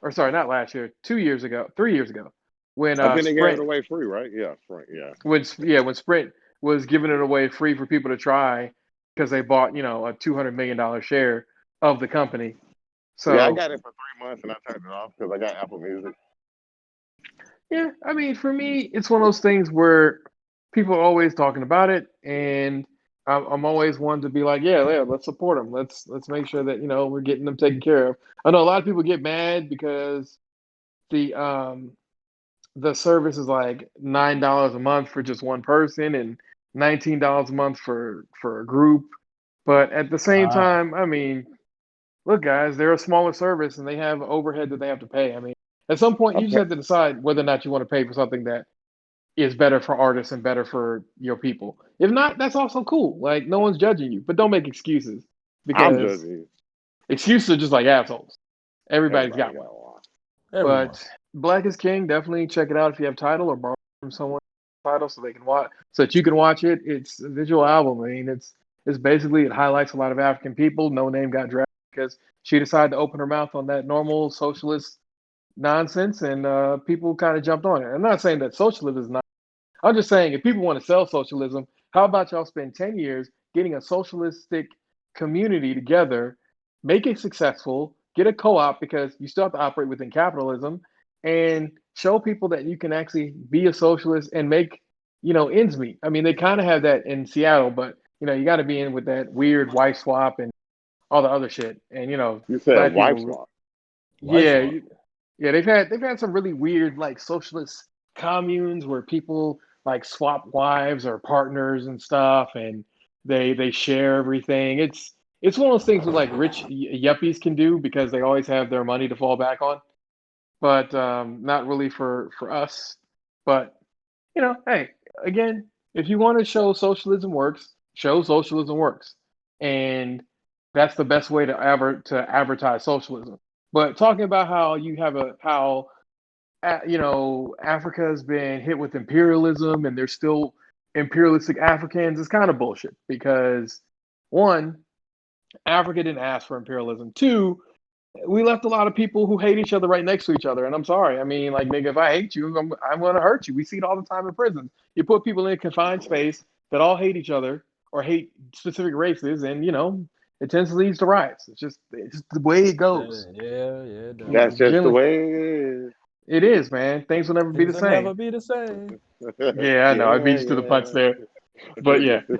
[SPEAKER 1] or sorry, not last year, 2 years ago, 3 years ago, when
[SPEAKER 2] I think they gave it
[SPEAKER 1] Sprint,
[SPEAKER 2] away free, right? Yeah, Sprint. Yeah.
[SPEAKER 1] when Sprint was giving it away free for people to try because they bought a $200 million share of the company.
[SPEAKER 2] Yeah, I
[SPEAKER 1] So
[SPEAKER 2] got it for 3 months and I turned it off because I got Apple Music.
[SPEAKER 1] yeah, I mean, for me, it's one of those things where people are always talking about it, and I'm always one to be like, yeah, let's support them. Let's make sure that we're getting them taken care of. I know a lot of people get mad because the um the service is like $9 a month for just one person and $19 a month for a group. But at the same
[SPEAKER 4] ah
[SPEAKER 1] time, I mean, look, guys, they're a smaller service and they have overhead that they have to pay. I mean, at some point, you just
[SPEAKER 2] Okay.
[SPEAKER 1] have to decide whether or not you want to pay for something that is better for artists and better for your people. If not, that's also cool. Like, no one's judging you, but don't make excuses
[SPEAKER 2] I'm
[SPEAKER 1] because
[SPEAKER 2] judging you.
[SPEAKER 1] excuses are just like assholes. Everybody's
[SPEAKER 2] Everybody
[SPEAKER 1] got
[SPEAKER 2] got
[SPEAKER 1] one.
[SPEAKER 2] one.
[SPEAKER 4] everyone.
[SPEAKER 1] But Black is King, definitely check it out if you have title or borrow from someone title so they can watch so that you can watch it. It's a visual album. I mean, it's basically it highlights a lot of African people. No Name got drafted because she decided to open her mouth on that normal socialist nonsense, and people kind of jumped on it. I'm not saying that socialism is not. I'm just saying if people want to sell socialism, how about y'all spend 10 years getting a socialistic community together, make it successful, get a co-op because you still have to operate within capitalism, and show people that you can actually be a socialist and make, ends meet. I mean, they kind of have that in Seattle, but you got to be in with that weird wife swap and all the other shit. And
[SPEAKER 2] You said
[SPEAKER 1] black
[SPEAKER 2] wife
[SPEAKER 1] people,
[SPEAKER 2] swap.
[SPEAKER 4] Wife
[SPEAKER 1] yeah,
[SPEAKER 4] swap.
[SPEAKER 1] yeah, they've had some really weird like socialist communes where people like swap wives or partners and stuff, and they share everything. It's one of those things that like rich yuppies can do because they always have their money to fall back on, but not really for us. But hey, again, if you want to show socialism works, show socialism works, and that's the best way to advertise socialism. But talking about how you have Africa has been hit with imperialism and there's still imperialistic Africans is kind of bullshit because one, Africa didn't ask for imperialism. Two, we left a lot of people who hate each other right next to each other. And I'm sorry. I mean, like, nigga, if I hate you, I'm going to hurt you. We see it all the time in prison. You put people in a confined space that all hate each other or hate specific races, and, it tends to lead to riots. It's just the way it goes.
[SPEAKER 4] Yeah, it
[SPEAKER 2] That's
[SPEAKER 4] does.
[SPEAKER 2] just the
[SPEAKER 1] Generally,
[SPEAKER 2] way it
[SPEAKER 1] it is, man. Things will never be the
[SPEAKER 4] Things will never
[SPEAKER 1] same.
[SPEAKER 4] be the same.
[SPEAKER 2] is.
[SPEAKER 1] Yeah, I know. I beat
[SPEAKER 2] Yeah,
[SPEAKER 1] you to the punch there. But yeah.
[SPEAKER 2] yeah.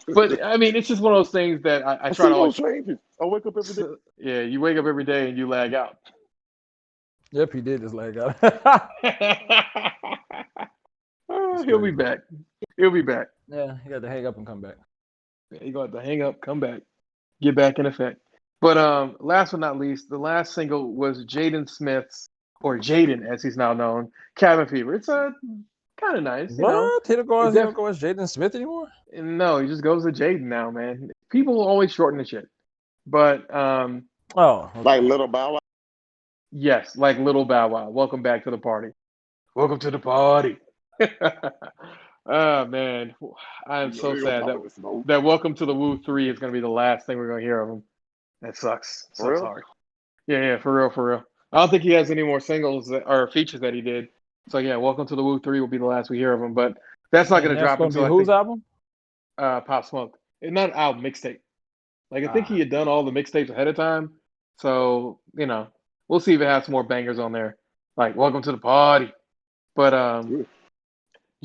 [SPEAKER 1] But I mean, it's just one of those things that I
[SPEAKER 2] I
[SPEAKER 1] try
[SPEAKER 2] see
[SPEAKER 1] to
[SPEAKER 2] no
[SPEAKER 1] always.
[SPEAKER 2] changes. I wake up every day.
[SPEAKER 1] Yeah, you wake up every day and you lag out.
[SPEAKER 4] Yep, he did just leg out. It's
[SPEAKER 1] He'll be
[SPEAKER 4] crazy.
[SPEAKER 1] back. He'll be back.
[SPEAKER 4] Yeah, he got to hang up and come back.
[SPEAKER 1] You got to hang up, come back, get back in effect. But last but not least, the last single was Jaden Smith's, or Jaden as he's now known, Cabin Fever. It's kind of nice,
[SPEAKER 4] What? He don't go
[SPEAKER 1] It
[SPEAKER 4] as
[SPEAKER 1] def
[SPEAKER 4] Jaden Smith anymore?
[SPEAKER 1] No, he just goes to Jaden now, man. People always shorten the shit, but
[SPEAKER 4] Oh,
[SPEAKER 2] Like
[SPEAKER 4] okay.
[SPEAKER 2] little Bow Wow.
[SPEAKER 1] Yes, like Little Bow Wow. Welcome back to the party. Welcome to the party. Oh man, I am
[SPEAKER 2] You know
[SPEAKER 1] so
[SPEAKER 2] they gonna
[SPEAKER 1] sad
[SPEAKER 2] pop
[SPEAKER 1] that
[SPEAKER 2] in the smoke.
[SPEAKER 1] Welcome to the Woo 3 is going to be the last thing we're going to hear of him. That sucks.
[SPEAKER 2] For
[SPEAKER 1] Sucks
[SPEAKER 2] real?
[SPEAKER 1] hard. Yeah, for real, for real. I don't think he has any more singles or features that he did. So yeah, Welcome to the Woo 3 will be the last we hear of him. But that's not going
[SPEAKER 4] And
[SPEAKER 1] to
[SPEAKER 4] that's
[SPEAKER 1] drop
[SPEAKER 4] gonna be
[SPEAKER 1] until I
[SPEAKER 4] whose
[SPEAKER 1] think
[SPEAKER 4] album?
[SPEAKER 1] Pop Smoke. It's not an album, mixtape. Like I think he
[SPEAKER 4] Ah,
[SPEAKER 1] had done all the mixtapes ahead of time. So we'll see if it has some more bangers on there. Like Welcome to the Party. But
[SPEAKER 2] Ooh.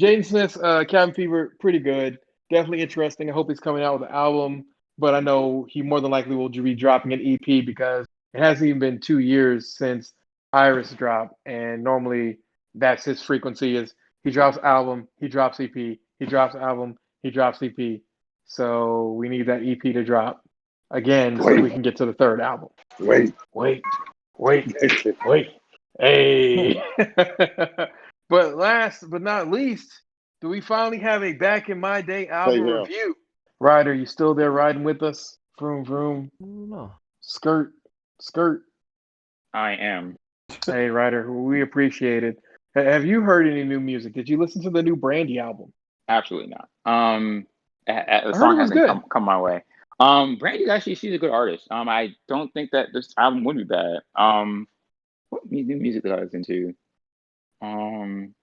[SPEAKER 1] Jaden Smith's Cabin Fever, pretty good. Definitely interesting. I hope he's coming out with an album, but I know he more than likely will be dropping an EP because it hasn't even been 2 years since Iris dropped, and normally that's his frequency is he drops album, he drops EP, he drops album, he drops EP. So we need that EP to drop again so we
[SPEAKER 2] Wait,
[SPEAKER 1] can get to the third album.
[SPEAKER 2] wait.
[SPEAKER 1] Wait, wait, wait. Hey. But last but not least, do we finally have a Back in My Day
[SPEAKER 2] Take
[SPEAKER 1] album
[SPEAKER 2] him.
[SPEAKER 1] review? Ryder, you still there riding with us? Vroom, vroom.
[SPEAKER 4] no.
[SPEAKER 1] Skirt, skirt.
[SPEAKER 3] I am.
[SPEAKER 1] Hey, Ryder, we appreciate it. Have you heard any new music? Did you listen to the new Brandy album?
[SPEAKER 3] Absolutely not. The
[SPEAKER 1] I heard it
[SPEAKER 3] song
[SPEAKER 1] was
[SPEAKER 3] hasn't
[SPEAKER 1] good.
[SPEAKER 3] come my way. Brandy's actually she's a good artist. I don't think that this album would be bad. What new music did I listen to? Um,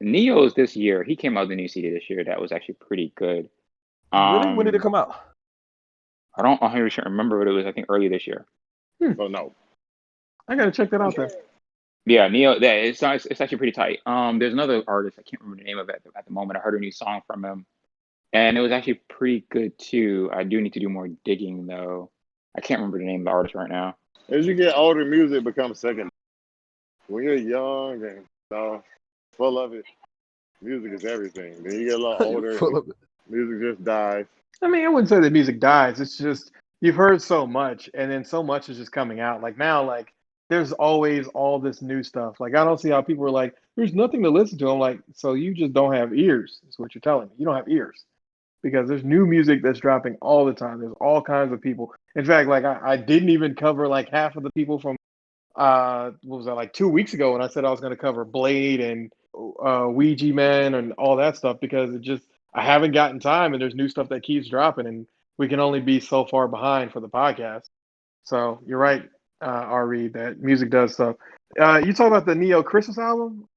[SPEAKER 3] Neo's this year. He came out with a new CD this year that was actually pretty good.
[SPEAKER 4] Really? When did it
[SPEAKER 3] Um,
[SPEAKER 4] come out?
[SPEAKER 3] I don't 100% remember what it was. I think early this year.
[SPEAKER 2] So no.
[SPEAKER 1] I gotta check that out then.
[SPEAKER 3] Yeah, Neo. That it's actually pretty tight. There's another artist. I can't remember the name of it at the moment. I heard a new song from him, and it was actually pretty good too. I do need to do more digging though. I can't remember the name of the artist right now.
[SPEAKER 2] As you get older, music becomes second. When you're young and full of it, music is everything. Then you get a little
[SPEAKER 4] You're
[SPEAKER 2] older,
[SPEAKER 4] full of it.
[SPEAKER 2] music just dies.
[SPEAKER 1] I mean, I wouldn't say the music dies. It's just you've heard so much, and then so much is just coming out. Like now, like there's always all this new stuff. Like I don't see how people are like, there's nothing to listen to. I'm like, so you just don't have ears. Is what you're telling me. You don't have ears because there's new music that's dropping all the time. There's all kinds of people. In fact, like I didn't even cover like half of the people from what was that like 2 weeks ago when I said I was going to cover Blade and Ouija Man and all that stuff because it just I haven't gotten time and there's new stuff that keeps dropping and we can only be so far behind for the podcast. So you're right, Ari, that music does stuff. You talk about the Neo Christmas album,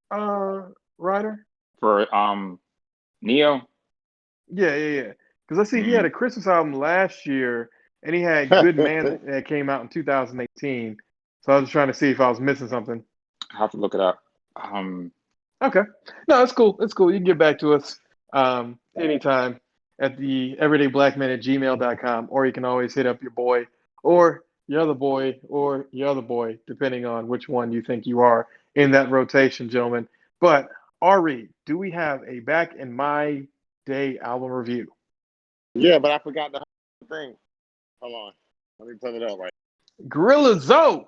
[SPEAKER 1] Ryder?
[SPEAKER 3] For Neo.
[SPEAKER 1] Yeah, yeah, yeah. Because I see he had
[SPEAKER 3] Mm,
[SPEAKER 1] a Christmas album last year and he had Good Man that came out in 2018. So I was trying to see if I was missing something.
[SPEAKER 3] I have to look it up.
[SPEAKER 1] Okay. No, it's cool. It's cool. You can get back to us anytime at the everydayblackman at gmail.com, or you can always hit up your boy or your other boy or your other boy, depending on which one you think you are in that rotation, gentlemen. But Ari, do we have a Back in My Day album review?
[SPEAKER 2] Yeah, but I forgot the thing. Hold on. Let me put it up right.
[SPEAKER 1] Gorilla Zoe.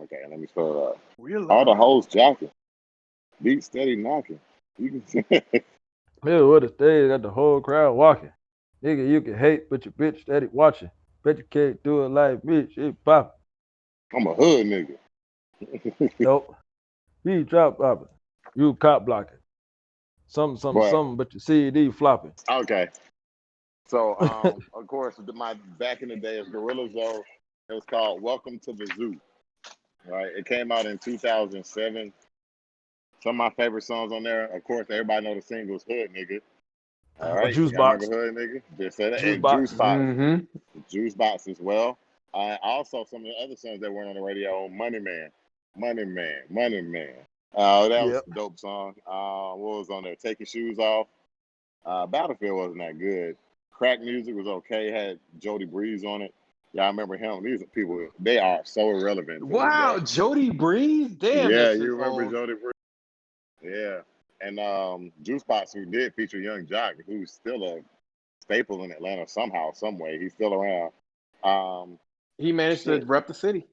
[SPEAKER 2] Okay, let me pull it up. All the
[SPEAKER 1] Gorilla.
[SPEAKER 2] hoes jacking. Beat steady knocking. You can
[SPEAKER 4] Yeah, what a stage got the whole crowd walking. Nigga, you can hate, but your bitch steady watching. Bet you can't do it like me. Shit poppin'.
[SPEAKER 2] I'm a hood nigga.
[SPEAKER 4] Nope. He drop popping. You cop blocking. Something, something,
[SPEAKER 2] But
[SPEAKER 4] something, but your CD flopping.
[SPEAKER 2] okay. So of course my back in the day of Gorilla Zoe, it was called Welcome to the Zoo. Right? It came out in 2007. Some of my favorite songs on there, of course, everybody know the singles Hood Nigga. All right.
[SPEAKER 4] Juice
[SPEAKER 2] Y'all remember
[SPEAKER 4] box.
[SPEAKER 2] Hood Nigga? Just say that.
[SPEAKER 4] Juice
[SPEAKER 2] And Juice
[SPEAKER 4] box.
[SPEAKER 2] Box.
[SPEAKER 1] Mm-hmm.
[SPEAKER 2] Juice Box as well. Also, some of the other songs that weren't on the radio, Money Man, Money Man, Money Man. That was
[SPEAKER 4] Yep.
[SPEAKER 2] a dope song. What was on there? Take Your Shoes Off. Battlefield wasn't that good. Crack Music was okay. Had Jody Breeze on it. Yeah, I remember him. These are people. They are so irrelevant to me,
[SPEAKER 1] Wow,
[SPEAKER 2] bro.
[SPEAKER 1] Jody Breeze? Damn,
[SPEAKER 2] Yeah,
[SPEAKER 1] that shit's
[SPEAKER 2] you remember
[SPEAKER 1] old.
[SPEAKER 2] Jody Breeze? Yeah, and Juice Box, who did feature Young Jock, who's still a staple in Atlanta somehow, some way. He's still around. Um,
[SPEAKER 1] He managed to
[SPEAKER 2] Shit.
[SPEAKER 1] rep the city.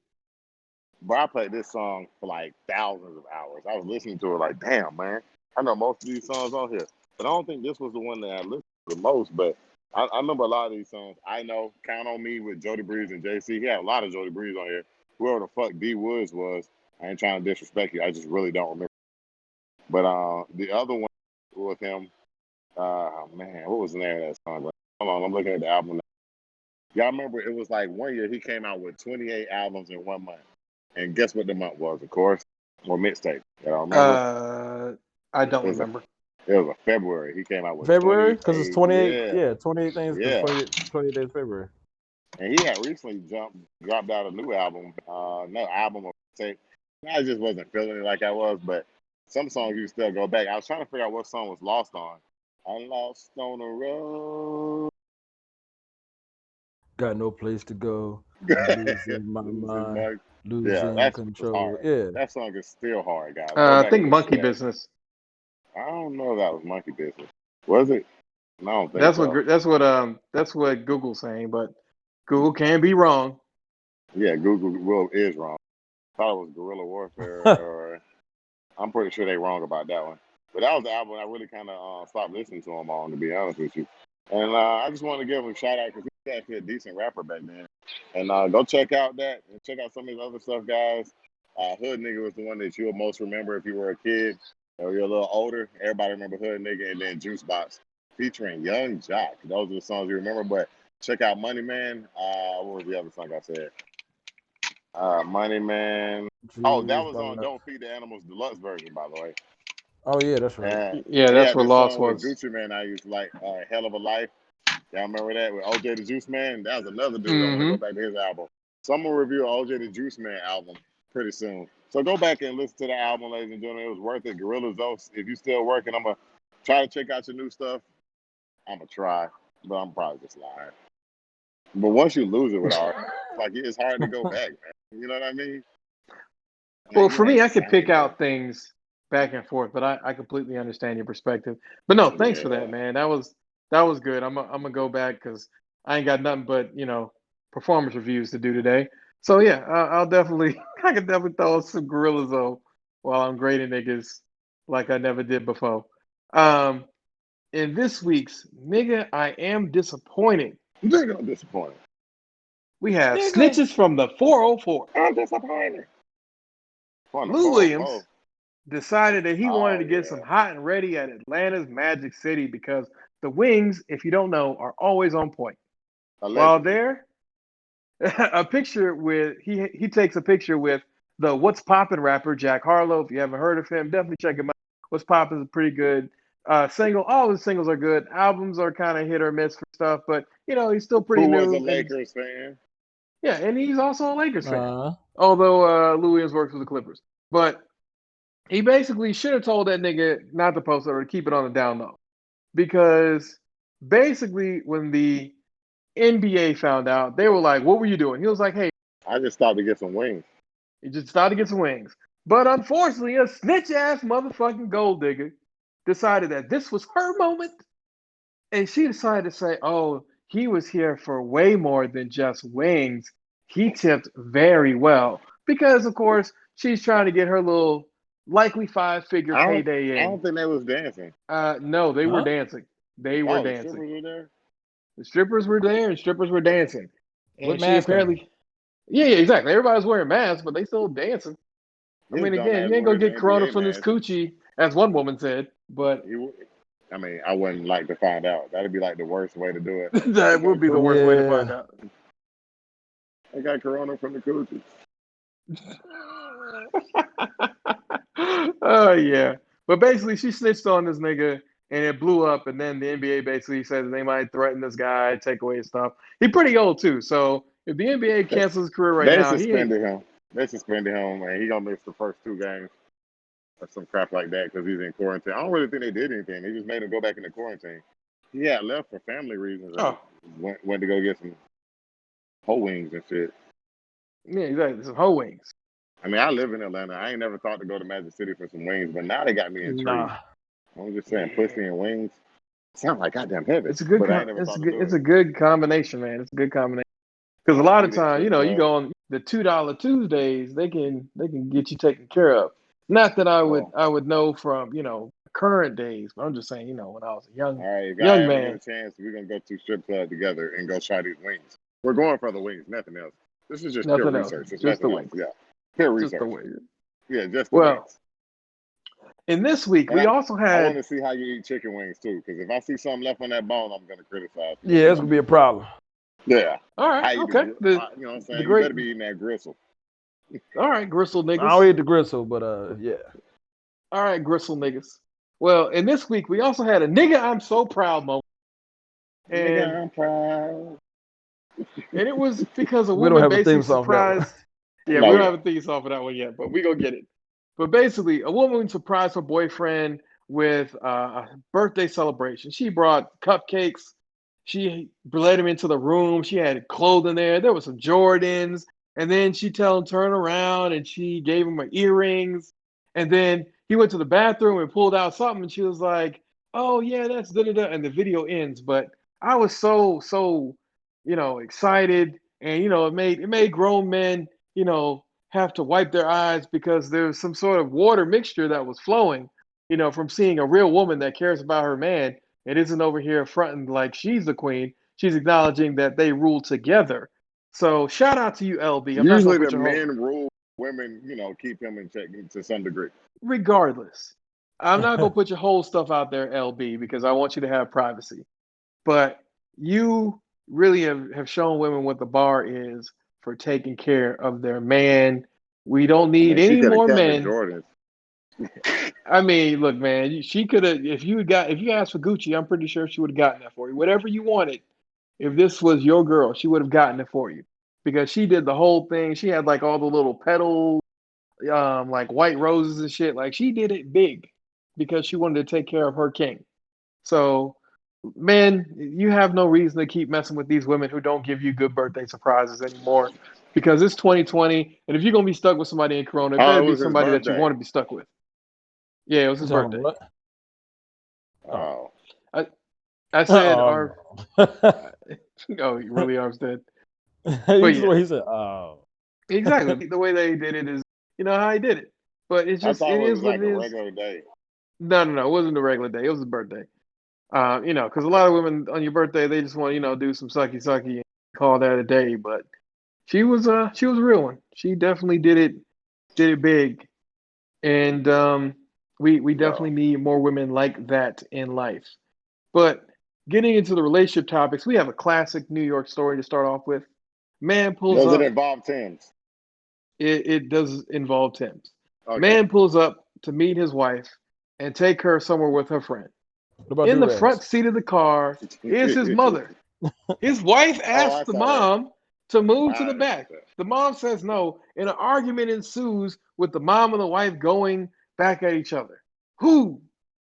[SPEAKER 2] But I played this song for like thousands of hours. I was listening to it like, damn, man. I know most of these songs on here. But I don't think this was the one that I listened to the most. But I remember a lot of these songs. I Know, Count on Me with Jody Breeze and JC. He had a lot of Jody Breeze on here. whoever the fuck D Woods was. I ain't trying to disrespect you. I just really don't remember. But the other one with him, man, what was the name of that song? Hold on, I'm looking at the album now. Y'all remember it was like one year he came out with 28 albums in 1 month. And guess what the month was, of course? Or mixtape. Y'all remember?
[SPEAKER 1] I don't
[SPEAKER 2] It was
[SPEAKER 1] remember.
[SPEAKER 2] a February. He came out with
[SPEAKER 4] February? Because it's
[SPEAKER 2] 28.
[SPEAKER 4] 28.
[SPEAKER 2] Yeah.
[SPEAKER 4] Yeah, 28 things because
[SPEAKER 2] Yeah.
[SPEAKER 4] 28 days February.
[SPEAKER 2] And he had recently dropped out a new album. No album or tape. I just wasn't feeling it like I was, but some songs you still go back. I was trying to figure out what song was lost on. I'm lost on the road.
[SPEAKER 4] Got no place to go. I'm losing my
[SPEAKER 2] Losing
[SPEAKER 4] mind.
[SPEAKER 2] my- Yeah,
[SPEAKER 4] Losing
[SPEAKER 2] that was
[SPEAKER 4] control.
[SPEAKER 2] hard.
[SPEAKER 4] Yeah.
[SPEAKER 2] That song is still hard, guys. Go
[SPEAKER 1] I
[SPEAKER 2] back
[SPEAKER 1] think
[SPEAKER 2] and listen to
[SPEAKER 1] Monkey
[SPEAKER 2] that.
[SPEAKER 1] Business.
[SPEAKER 2] I don't know if that was Monkey Business. Was it? I don't think
[SPEAKER 1] That's
[SPEAKER 2] so.
[SPEAKER 1] that's what Google's saying, but Google can be wrong.
[SPEAKER 2] Yeah, Google is wrong. I thought it was Guerrilla Warfare, or I'm pretty sure they're wrong about that one. But that was the album I really kind of stopped listening to him on, to be honest with you. And I just want to give him a shout out because he's actually a decent rapper back then. And go check out that and check out some of his other stuff, guys. Hood Nigga was the one that you'll most remember if you were a kid or you're a little older. Everybody remember Hood Nigga, and then Juice Box featuring Young Jock. Those are the songs you remember. But check out Money Man. What was the other song I said? Money Man. Oh, that
[SPEAKER 4] Juice
[SPEAKER 2] was on
[SPEAKER 4] box.
[SPEAKER 2] Don't Feed the Animals Deluxe version, by the way.
[SPEAKER 4] Oh yeah, that's right.
[SPEAKER 2] And
[SPEAKER 1] Yeah,
[SPEAKER 2] he
[SPEAKER 1] that's
[SPEAKER 2] had
[SPEAKER 1] what
[SPEAKER 2] this
[SPEAKER 1] Lost
[SPEAKER 2] song with
[SPEAKER 1] was.
[SPEAKER 2] Gucci Man I used to like, Hell of a Life. Y'all remember that with OJ the Juice Man? That was another dude. I want to
[SPEAKER 1] Mm-hmm.
[SPEAKER 2] go back to his album. So I'm gonna review OJ the Juice Man album pretty soon. So go back and listen to the album, ladies and gentlemen. It was worth it. Gorilla Zoe. If you still working, I'm gonna try to check out your new stuff. I'm gonna try, but I'm probably just lying. But once you lose it with art, like it's hard to go back, man. You know what I mean? Like,
[SPEAKER 1] Well,
[SPEAKER 2] you
[SPEAKER 1] for me, I
[SPEAKER 2] ain't
[SPEAKER 1] could pick
[SPEAKER 2] saying that.
[SPEAKER 1] out things back and forth, but I completely understand your perspective. But no, thanks for that,
[SPEAKER 2] Yeah.
[SPEAKER 1] man. That was good. I'm gonna go back because I ain't got nothing but performance reviews to do today. So yeah, I'll definitely I could definitely throw some Gorilla Zoe while I'm grading niggas like I never did before. Um, in this week's nigga, I am disappointed.
[SPEAKER 2] Nigga, I'm disappointed.
[SPEAKER 1] We have
[SPEAKER 4] Nigga.
[SPEAKER 1] snitches from the 404.
[SPEAKER 2] I'm disappointed. From the
[SPEAKER 1] Lou Williams
[SPEAKER 2] 404.
[SPEAKER 1] decided that he wanted
[SPEAKER 2] Oh,
[SPEAKER 1] to get some
[SPEAKER 2] yeah.
[SPEAKER 1] hot and ready at Atlanta's Magic City because the wings, if you don't know, are always on point. While
[SPEAKER 2] Allegedly.
[SPEAKER 1] there, a picture with he takes a picture with the What's Poppin' rapper Jack Harlow. If you haven't heard of him, definitely check him out. What's Poppin' is a pretty good single. All the singles are good. Albums are kind of hit or miss for stuff, but he's still pretty
[SPEAKER 2] Who was a
[SPEAKER 1] new. And
[SPEAKER 2] Lakers fan?
[SPEAKER 1] yeah, and he's also a Lakers fan.
[SPEAKER 4] Uh,
[SPEAKER 1] Although Lou Williams works for the Clippers, but he basically should have told that nigga not to post it or to keep it on the down low. Because basically, when the NBA found out, they were like, "What were you doing?" He was like, "Hey,
[SPEAKER 2] I just stopped to get some wings.
[SPEAKER 1] he just started to get some wings." But unfortunately, a snitch ass motherfucking gold digger decided that this was her moment. And she decided to say, "Oh, he was here for way more than just wings. He tipped very well." Because, of course, she's trying to get her little likely 5-figure
[SPEAKER 2] I
[SPEAKER 1] payday in.
[SPEAKER 2] don't think they was dancing.
[SPEAKER 1] No, they were
[SPEAKER 4] huh?
[SPEAKER 1] dancing. They were
[SPEAKER 2] Oh, the
[SPEAKER 1] dancing.
[SPEAKER 2] strippers were there?
[SPEAKER 1] The strippers were there and strippers were dancing.
[SPEAKER 4] With
[SPEAKER 1] And she
[SPEAKER 4] mask on.
[SPEAKER 1] apparently, yeah, exactly. Everybody's wearing masks, but they still dancing. I
[SPEAKER 2] His
[SPEAKER 1] mean,
[SPEAKER 2] dumb
[SPEAKER 1] again,
[SPEAKER 2] ass
[SPEAKER 1] you ain't gonna
[SPEAKER 2] wearing the
[SPEAKER 1] get corona
[SPEAKER 2] NBA
[SPEAKER 1] from this
[SPEAKER 2] mask.
[SPEAKER 1] coochie, as one woman said, but
[SPEAKER 2] I mean, I wouldn't like to find out. That'd be like the worst way to do it. I
[SPEAKER 1] that would
[SPEAKER 2] got
[SPEAKER 1] be the worst way to
[SPEAKER 2] corona.
[SPEAKER 1] find
[SPEAKER 4] Yeah.
[SPEAKER 1] out.
[SPEAKER 2] I got corona from the coochie.
[SPEAKER 1] Oh yeah. But basically she snitched on this nigga and it blew up and then the NBA basically says they might threaten this guy, take away his stuff. He's pretty old too. So if the NBA
[SPEAKER 2] They,
[SPEAKER 1] cancels his career right
[SPEAKER 2] they
[SPEAKER 1] now, he ain't
[SPEAKER 2] suspended him. They suspended him, and he gonna miss the first 2 games or some crap like that because he's in quarantine. I don't really think they did anything. They just made him go back into quarantine. He had left for family reasons and
[SPEAKER 1] oh
[SPEAKER 2] went to go get some whole wings and shit.
[SPEAKER 1] yeah, exactly. Some hoe wings.
[SPEAKER 2] I mean, I live in Atlanta. I ain't never thought to go to Magic City for some wings, but now they got me intrigued.
[SPEAKER 4] Nah.
[SPEAKER 2] I'm just saying, pussy and wings sound like goddamn heaven,
[SPEAKER 1] It's a good
[SPEAKER 2] but I ain't never thought to do
[SPEAKER 1] it's
[SPEAKER 2] it.
[SPEAKER 1] a good combination, man. It's a good combination. Because a
[SPEAKER 2] I'm gonna
[SPEAKER 1] lot
[SPEAKER 2] give
[SPEAKER 1] of
[SPEAKER 2] it a
[SPEAKER 1] times,
[SPEAKER 2] trip,
[SPEAKER 1] you
[SPEAKER 2] bro.
[SPEAKER 1] go on the $2 Tuesdays, they can get you taken care of. Not that I would
[SPEAKER 2] Oh,
[SPEAKER 1] I would know from, current days, but I'm just saying, when I was a
[SPEAKER 2] all
[SPEAKER 1] young
[SPEAKER 2] right. If I
[SPEAKER 1] young
[SPEAKER 2] ever get
[SPEAKER 1] man.
[SPEAKER 2] a chance, we're gonna go to strip club together and go try these wings. We're going for the wings, nothing else. This is just pure
[SPEAKER 1] Nothing else.
[SPEAKER 2] research. It's
[SPEAKER 1] Just the
[SPEAKER 2] nothing else.
[SPEAKER 1] wings.
[SPEAKER 2] Yeah, pure
[SPEAKER 1] Just the
[SPEAKER 2] research.
[SPEAKER 1] wings.
[SPEAKER 2] Yeah, just the
[SPEAKER 1] Well,
[SPEAKER 2] wings.
[SPEAKER 1] in this week,
[SPEAKER 2] And
[SPEAKER 1] we also
[SPEAKER 2] I want
[SPEAKER 1] had.
[SPEAKER 2] to see how you eat chicken wings too, because if I see something left on that bone, I'm gonna criticize.
[SPEAKER 4] Yeah, it's gonna be a problem.
[SPEAKER 2] Yeah.
[SPEAKER 1] All right.
[SPEAKER 2] How you
[SPEAKER 1] Okay.
[SPEAKER 2] you know what I'm
[SPEAKER 1] The
[SPEAKER 2] saying? You
[SPEAKER 1] great.
[SPEAKER 2] better be eating that gristle.
[SPEAKER 1] All right, gristle
[SPEAKER 4] I
[SPEAKER 1] niggas.
[SPEAKER 4] don't eat the gristle, but yeah.
[SPEAKER 1] All right, gristle niggas. Well, in this week, we also had a nigga I'm so proud moment.
[SPEAKER 2] Nigga,
[SPEAKER 1] And
[SPEAKER 2] I'm proud.
[SPEAKER 1] it was because a
[SPEAKER 4] We don't
[SPEAKER 1] woman
[SPEAKER 4] have a
[SPEAKER 1] basically
[SPEAKER 4] theme song for that one.
[SPEAKER 1] surprised. Yeah,
[SPEAKER 2] No,
[SPEAKER 1] we don't
[SPEAKER 2] yeah.
[SPEAKER 1] have a theme song for that one yet, but we gonna get it. But basically, a woman surprised her boyfriend with a birthday celebration. She brought cupcakes. She led him into the room. She had clothing there. There was some Jordans, and then she tell him turn around, and she gave him earrings. And then he went to the bathroom and pulled out something, and she was like, "Oh yeah, that's da da da." And the video ends. But I was so excited, and it made grown men have to wipe their eyes because there's some sort of water mixture that was flowing, from seeing a real woman that cares about her man. It isn't over here fronting like she's the queen. She's acknowledging that they rule together. So shout out to you, LB. I'm not gonna
[SPEAKER 2] Usually the
[SPEAKER 1] put your whole
[SPEAKER 2] men rule, women, keep him in check to some degree.
[SPEAKER 1] regardless. I'm not gonna put your whole stuff out there, LB, because I want you to have privacy. But you really have shown women what the bar is for taking care of their man. We don't
[SPEAKER 2] I
[SPEAKER 1] need
[SPEAKER 2] mean, she
[SPEAKER 1] any
[SPEAKER 2] could have
[SPEAKER 1] more
[SPEAKER 2] kept the
[SPEAKER 1] men.
[SPEAKER 2] Jordans.
[SPEAKER 1] I mean, look, man, she could have. If you asked for Gucci, I'm pretty sure she would have gotten that for you. Whatever you wanted, if this was your girl, she would have gotten it for you because she did the whole thing. She had like all the little petals, like white roses and shit. Like she did it big because she wanted to take care of her king. So, man, you have no reason to keep messing with these women who don't give you good birthday surprises anymore because it's 2020. And if you're going to be stuck with somebody in Corona, it
[SPEAKER 2] Oh,
[SPEAKER 1] better
[SPEAKER 2] it
[SPEAKER 1] be
[SPEAKER 2] was his
[SPEAKER 1] somebody that you
[SPEAKER 2] birthday.
[SPEAKER 1] want to be stuck with. Yeah, it was
[SPEAKER 4] You
[SPEAKER 1] his
[SPEAKER 4] talking
[SPEAKER 1] birthday.
[SPEAKER 4] what?
[SPEAKER 2] Oh.
[SPEAKER 1] I said
[SPEAKER 4] Oh
[SPEAKER 1] our.
[SPEAKER 4] no.
[SPEAKER 1] Oh, you really Armstead.
[SPEAKER 4] You
[SPEAKER 1] But
[SPEAKER 4] just
[SPEAKER 1] yeah,
[SPEAKER 4] what he said. Oh.
[SPEAKER 1] exactly. The way they did it is, how he did it. But it's
[SPEAKER 2] I
[SPEAKER 1] just,
[SPEAKER 2] thought
[SPEAKER 1] it
[SPEAKER 2] it was
[SPEAKER 1] is what
[SPEAKER 2] like
[SPEAKER 1] it
[SPEAKER 2] a
[SPEAKER 1] is.
[SPEAKER 2] regular day.
[SPEAKER 1] No. It wasn't a regular day. It was his birthday. Because a lot of women on your birthday, they just want, do some sucky and call that a day. But she was a real one. She definitely did it big. And we definitely
[SPEAKER 2] No.
[SPEAKER 1] need more women like that in life. But getting into the relationship topics, we have a classic New York story to start off with. Man pulls
[SPEAKER 2] Does it
[SPEAKER 1] up.
[SPEAKER 2] involve Tim's?
[SPEAKER 1] It does involve Tim's.
[SPEAKER 2] Okay.
[SPEAKER 1] Man pulls up to meet his wife and take her somewhere with her friend.
[SPEAKER 4] What about
[SPEAKER 1] In
[SPEAKER 4] do
[SPEAKER 1] the
[SPEAKER 4] rags?
[SPEAKER 1] front seat of the car is his mother. His wife
[SPEAKER 2] Oh,
[SPEAKER 1] asks
[SPEAKER 2] I
[SPEAKER 1] the
[SPEAKER 2] saw that.
[SPEAKER 1] mom to move to
[SPEAKER 2] I
[SPEAKER 1] the
[SPEAKER 2] didn't see
[SPEAKER 1] back.
[SPEAKER 2] that.
[SPEAKER 1] The mom says no, and an argument ensues with the mom and the wife going back at each other. Who,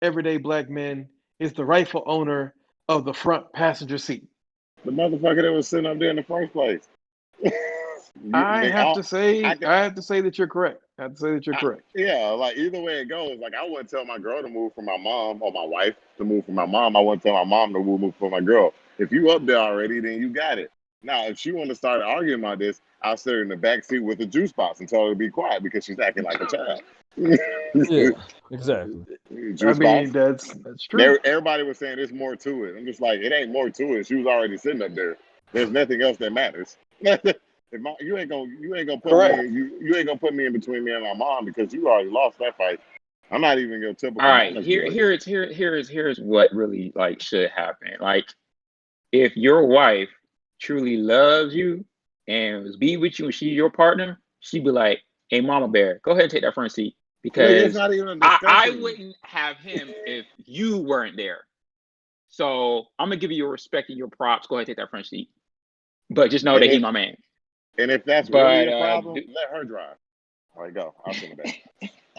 [SPEAKER 1] everyday black men, is the rightful owner of the front passenger seat?
[SPEAKER 2] The motherfucker that was sitting up there in the first place.
[SPEAKER 1] I have to
[SPEAKER 2] I
[SPEAKER 1] say,
[SPEAKER 2] could,
[SPEAKER 1] I have to say that you're correct. I have to say that you're correct.
[SPEAKER 2] yeah, like either way it goes, like I wouldn't tell my girl to move for my mom or my wife to move for my mom. I wouldn't tell my mom to move for my girl. If you up there already, then you got it. Now, if she want to start arguing about this, I'll sit her in the back seat with the juice box and tell her to be quiet because she's acting like a child.
[SPEAKER 4] Yeah, exactly.
[SPEAKER 1] I
[SPEAKER 2] Juice
[SPEAKER 1] mean,
[SPEAKER 2] box.
[SPEAKER 1] that's true.
[SPEAKER 2] Everybody was saying there's more to it. I'm just like, it ain't more to it. She was already sitting up there. There's nothing else that matters. You ain't gonna put me
[SPEAKER 1] Correct.
[SPEAKER 2] in, you ain't gonna put me in between me and my mom because you already lost that fight. I'm not even your
[SPEAKER 3] All
[SPEAKER 2] typical
[SPEAKER 3] right,
[SPEAKER 2] mama's boy.
[SPEAKER 3] here's what really like should happen. Like if your wife truly loves you and be with you and she's your partner, she'd be like, "Hey, Mama Bear, go ahead and take that front seat
[SPEAKER 2] Nigga, it's
[SPEAKER 3] because
[SPEAKER 2] not even a
[SPEAKER 3] I
[SPEAKER 2] discussion.
[SPEAKER 3] wouldn't have him if you weren't there. So I'm gonna give you your respect and your props. Go ahead and take that front seat, but just know
[SPEAKER 2] And
[SPEAKER 3] that he's
[SPEAKER 2] if
[SPEAKER 3] my man."
[SPEAKER 2] that's really
[SPEAKER 3] But
[SPEAKER 2] a problem, let her drive. All right, go. I'll sit in the back.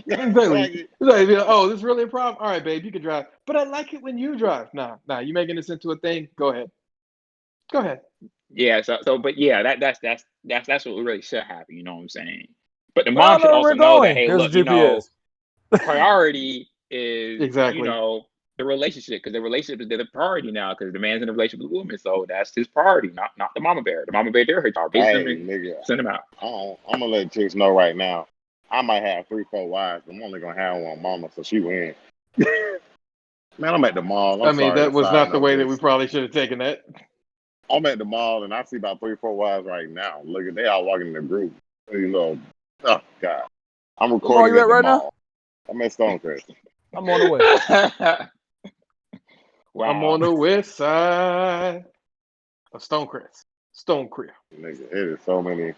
[SPEAKER 1] Exactly.
[SPEAKER 2] Like,
[SPEAKER 1] It's like, oh, this is really a problem? All right, babe, you can drive. But I like it when you drive. Nah, you making this into a thing? Go ahead. Go ahead.
[SPEAKER 3] yeah, but yeah, that's what really should happen. You know what I'm saying? But the
[SPEAKER 4] But I
[SPEAKER 3] mom
[SPEAKER 4] don't
[SPEAKER 3] should
[SPEAKER 4] know where we're
[SPEAKER 3] also know that,
[SPEAKER 4] going.
[SPEAKER 3] hey,
[SPEAKER 4] Here's the
[SPEAKER 3] look,
[SPEAKER 4] GPS.
[SPEAKER 3] priority is,
[SPEAKER 1] Exactly.
[SPEAKER 3] the relationship, because the relationship is the priority now, because the man's in a relationship with the woman, so that's his priority, not the mama bear. The mama bear, they're her job. Raise them
[SPEAKER 2] hey,
[SPEAKER 3] and
[SPEAKER 2] nigga,
[SPEAKER 3] send them out.
[SPEAKER 2] I'm gonna let chicks know right now. I might have 3-4 wives. I'm only gonna have one mama, so she wins. Man, I'm at the mall. I'm
[SPEAKER 1] I mean,
[SPEAKER 2] sorry
[SPEAKER 1] that
[SPEAKER 2] to
[SPEAKER 1] was
[SPEAKER 2] side
[SPEAKER 1] not the
[SPEAKER 2] note
[SPEAKER 1] way that we
[SPEAKER 2] this.
[SPEAKER 1] probably should have taken that.
[SPEAKER 2] I'm at the mall and I see about 3-4 wives right now. Look at they all walking in the group. You know, oh God. I'm
[SPEAKER 4] What mall
[SPEAKER 2] recording
[SPEAKER 4] you
[SPEAKER 2] at
[SPEAKER 4] at
[SPEAKER 2] the
[SPEAKER 4] right now?
[SPEAKER 2] mall. I'm at Stonecrest.
[SPEAKER 4] I'm on the way.
[SPEAKER 1] I'm
[SPEAKER 2] Wow.
[SPEAKER 1] on the west side of Stonecrest. Stonecrest.
[SPEAKER 2] Nigga, it is so many.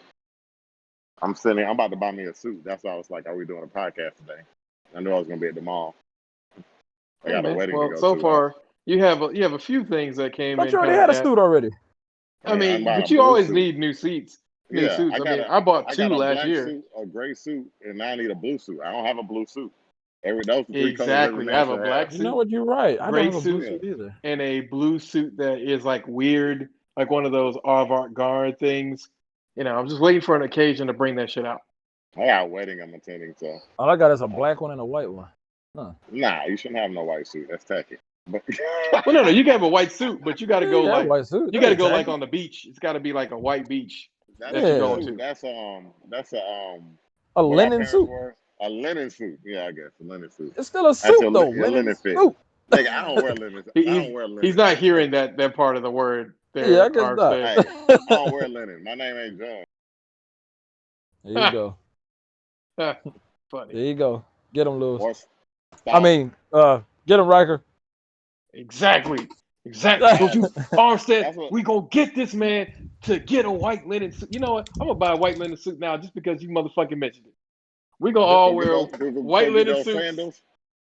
[SPEAKER 2] I'm about to buy me a suit. That's why I was like, are we doing a podcast today? I knew I was gonna be at the mall. I
[SPEAKER 1] Hey
[SPEAKER 2] got a
[SPEAKER 1] man.
[SPEAKER 2] wedding to
[SPEAKER 1] Well,
[SPEAKER 2] go
[SPEAKER 1] so
[SPEAKER 2] to though.
[SPEAKER 1] far you have a few things that came
[SPEAKER 4] But
[SPEAKER 1] in
[SPEAKER 4] you already
[SPEAKER 1] kind
[SPEAKER 4] had a
[SPEAKER 1] of.
[SPEAKER 4] suit already.
[SPEAKER 1] I
[SPEAKER 2] I'm
[SPEAKER 1] mean,
[SPEAKER 2] buying a
[SPEAKER 1] but you
[SPEAKER 2] blue
[SPEAKER 1] always
[SPEAKER 2] suit.
[SPEAKER 1] need new suits. New
[SPEAKER 2] Yeah,
[SPEAKER 1] suits. I mean, I bought
[SPEAKER 2] I
[SPEAKER 1] 2
[SPEAKER 2] got a
[SPEAKER 1] last
[SPEAKER 2] black
[SPEAKER 1] year.
[SPEAKER 2] suit, a gray suit, and now I need a blue suit. I don't have a blue suit. Those are 3 colors every
[SPEAKER 1] Exactly. I
[SPEAKER 2] man
[SPEAKER 1] have a
[SPEAKER 2] should have.
[SPEAKER 1] black
[SPEAKER 4] You know
[SPEAKER 1] suit,
[SPEAKER 4] what? You're right. I don't
[SPEAKER 1] gray
[SPEAKER 4] have a blue
[SPEAKER 1] suit,
[SPEAKER 2] Yeah.
[SPEAKER 4] suit either.
[SPEAKER 1] and a blue suit that is like weird, like one of those avant-garde things. I'm just waiting for an occasion to bring that shit out.
[SPEAKER 2] I got a wedding I'm attending, so
[SPEAKER 4] All I got is a black one and a white one. Huh.
[SPEAKER 2] nah, you shouldn't have no white suit. That's tacky. But
[SPEAKER 1] Well, no, you can have a white suit, but you got to
[SPEAKER 4] Yeah,
[SPEAKER 1] go
[SPEAKER 4] you can have a
[SPEAKER 1] like
[SPEAKER 4] white suit.
[SPEAKER 1] you
[SPEAKER 4] That
[SPEAKER 1] got to
[SPEAKER 4] ain't
[SPEAKER 1] go like
[SPEAKER 4] tacky.
[SPEAKER 1] on the beach. It's got to be like a white beach
[SPEAKER 2] that's
[SPEAKER 1] that you're
[SPEAKER 2] not a
[SPEAKER 4] Yeah.
[SPEAKER 1] going
[SPEAKER 2] suit.
[SPEAKER 1] to.
[SPEAKER 2] That's
[SPEAKER 4] A
[SPEAKER 2] what our
[SPEAKER 4] linen
[SPEAKER 2] parents
[SPEAKER 4] suit.
[SPEAKER 2] wore. A linen suit. Yeah, I guess a linen suit.
[SPEAKER 4] It's still a
[SPEAKER 2] That's
[SPEAKER 4] suit though.
[SPEAKER 2] your
[SPEAKER 4] Linen
[SPEAKER 2] linen fit.
[SPEAKER 4] suit.
[SPEAKER 2] Nigga, I don't wear linen. I don't wear
[SPEAKER 1] He's
[SPEAKER 2] linen.
[SPEAKER 1] not hearing that part of the word
[SPEAKER 4] Yeah, I
[SPEAKER 1] there,
[SPEAKER 4] guess not.
[SPEAKER 1] Armstead.
[SPEAKER 2] Hey, I don't wear linen. My name ain't John.
[SPEAKER 4] There you go.
[SPEAKER 1] Funny.
[SPEAKER 4] There you go. Get him, Lewis.
[SPEAKER 2] Or
[SPEAKER 4] I mean, get him, Riker.
[SPEAKER 1] Exactly.
[SPEAKER 4] Yeah,
[SPEAKER 1] Don't you, Armstead?
[SPEAKER 2] That's what.
[SPEAKER 1] We gonna get this man to get a white linen suit. You know what? I'm gonna buy a white linen suit now just because you motherfucking mentioned it. We gonna
[SPEAKER 2] Just
[SPEAKER 1] all
[SPEAKER 2] go get
[SPEAKER 1] wear white
[SPEAKER 2] get
[SPEAKER 1] linen
[SPEAKER 2] those
[SPEAKER 1] suits.
[SPEAKER 2] sandals.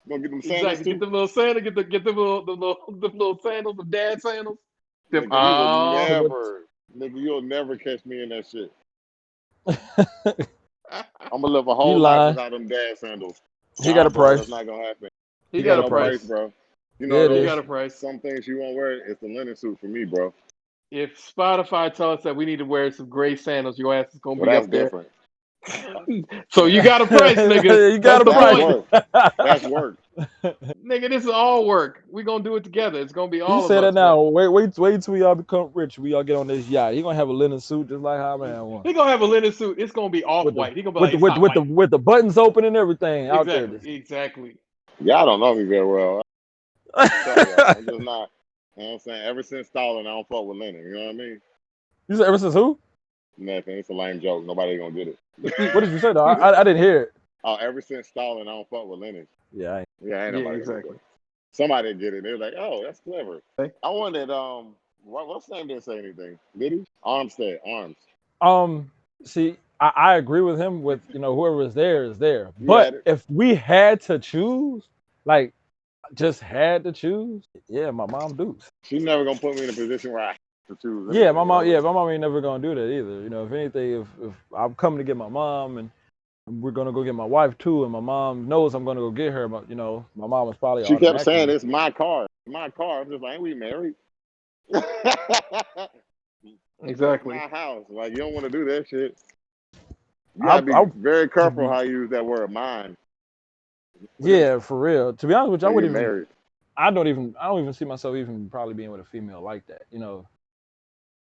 [SPEAKER 2] Go get them sandals
[SPEAKER 1] Exactly. Get
[SPEAKER 2] too.
[SPEAKER 1] them little sandals. Get the little sandals, the dad sandals. Them.
[SPEAKER 2] Nigga, you will
[SPEAKER 1] Oh.
[SPEAKER 2] you'll never catch me in that shit. I'm gonna live a
[SPEAKER 4] you
[SPEAKER 2] whole life
[SPEAKER 4] lying.
[SPEAKER 2] without them dad sandals.
[SPEAKER 4] He got
[SPEAKER 2] Nah,
[SPEAKER 4] a
[SPEAKER 2] bro,
[SPEAKER 4] price.
[SPEAKER 2] that's not gonna happen.
[SPEAKER 1] He
[SPEAKER 4] He
[SPEAKER 2] Ain't
[SPEAKER 1] got
[SPEAKER 4] got
[SPEAKER 1] a
[SPEAKER 4] a
[SPEAKER 2] no
[SPEAKER 4] price.
[SPEAKER 2] price,
[SPEAKER 1] price.
[SPEAKER 2] bro. You
[SPEAKER 4] Yeah,
[SPEAKER 2] know
[SPEAKER 4] it
[SPEAKER 1] He
[SPEAKER 4] is.
[SPEAKER 1] got
[SPEAKER 2] those
[SPEAKER 1] a price.
[SPEAKER 2] some things you won't wear. It's the linen suit for me, bro.
[SPEAKER 1] If Spotify tells us that we need to wear some gray sandals, your ass is gonna
[SPEAKER 2] Well,
[SPEAKER 1] be
[SPEAKER 2] that's
[SPEAKER 1] up there.
[SPEAKER 2] different.
[SPEAKER 1] So you got a price, nigga.
[SPEAKER 4] You got
[SPEAKER 1] That's
[SPEAKER 4] a
[SPEAKER 1] the
[SPEAKER 2] That's
[SPEAKER 1] point.
[SPEAKER 2] work.
[SPEAKER 4] price.
[SPEAKER 2] That's work.
[SPEAKER 1] Nigga, this is all work. We gonna do it together. It's gonna be
[SPEAKER 4] You
[SPEAKER 1] all of
[SPEAKER 4] say that
[SPEAKER 1] us. But
[SPEAKER 4] now. Wait till y'all become rich. We all get on this yacht. He gonna have a linen suit just like how man one.
[SPEAKER 1] he gonna have a linen suit. It's gonna be off
[SPEAKER 4] With the
[SPEAKER 1] white. He gonna be like, it's not
[SPEAKER 4] with the
[SPEAKER 1] white.
[SPEAKER 4] with the buttons open and everything out there.
[SPEAKER 1] Exactly.
[SPEAKER 2] Y'all don't know me very well. I'm telling y'all, I'm just not. You know what I'm saying? Ever since Stalin, I don't fuck with linen. You know what I mean?
[SPEAKER 4] You said ever since who?
[SPEAKER 2] Nothing. It's a lame joke. Nobody gonna get it.
[SPEAKER 4] What did you say though? I didn't hear it.
[SPEAKER 2] Oh, ever since Stalin, I don't fuck with linen.
[SPEAKER 4] Yeah.
[SPEAKER 2] Yeah, ain't
[SPEAKER 1] Yeah,
[SPEAKER 2] nobody gonna get
[SPEAKER 1] exactly.
[SPEAKER 2] it. Somebody get it. They're like, oh, that's clever.
[SPEAKER 1] Okay.
[SPEAKER 2] I wanted what's name didn't say anything. Did he? Arms.
[SPEAKER 4] See, I agree with him with whoever is there is there.
[SPEAKER 2] You
[SPEAKER 4] But
[SPEAKER 2] had it.
[SPEAKER 4] if we had to choose, like just had to choose, yeah, my mom Dukes.
[SPEAKER 2] She's never gonna put me in a position where I have to choose
[SPEAKER 4] Yeah,
[SPEAKER 2] anything.
[SPEAKER 4] my mom ain't never gonna do that either. If anything, if I'm coming to get my mom and we're gonna go get my wife too, and my mom knows I'm gonna go get her, but my mom was probably
[SPEAKER 2] She kept saying,
[SPEAKER 4] automatically.
[SPEAKER 2] "It's my car. It's my car." I'm just like, "Ain't we married?" That's
[SPEAKER 1] Exactly.
[SPEAKER 2] my house. Like, you don't want to do that shit. You
[SPEAKER 4] I,
[SPEAKER 2] gotta be
[SPEAKER 4] I,
[SPEAKER 2] very
[SPEAKER 4] to
[SPEAKER 2] careful
[SPEAKER 4] be,
[SPEAKER 2] how you use that word "mine."
[SPEAKER 4] yeah, for real. To be honest with you, I
[SPEAKER 2] When you're
[SPEAKER 4] wouldn't even.
[SPEAKER 2] married,
[SPEAKER 4] I don't even see myself even probably being with a female like that.
[SPEAKER 2] man, you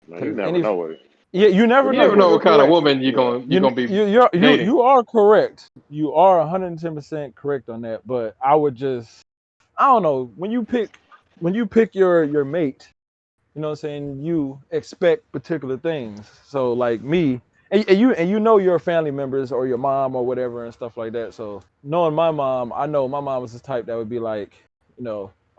[SPEAKER 4] Because
[SPEAKER 2] never know what.
[SPEAKER 4] yeah, you never
[SPEAKER 1] You
[SPEAKER 4] know.
[SPEAKER 1] never know
[SPEAKER 4] You're
[SPEAKER 1] what kind of
[SPEAKER 4] correct.
[SPEAKER 1] woman
[SPEAKER 2] Yeah,
[SPEAKER 1] you're gonna be dating.
[SPEAKER 4] You are correct. You are 110% correct on that. But I would just, I don't know, when you pick your mate, you know what I'm saying, you expect particular things. So like me, and you know your family members or your mom or whatever and stuff like that. So knowing my mom, I know my mom was the type that would be like,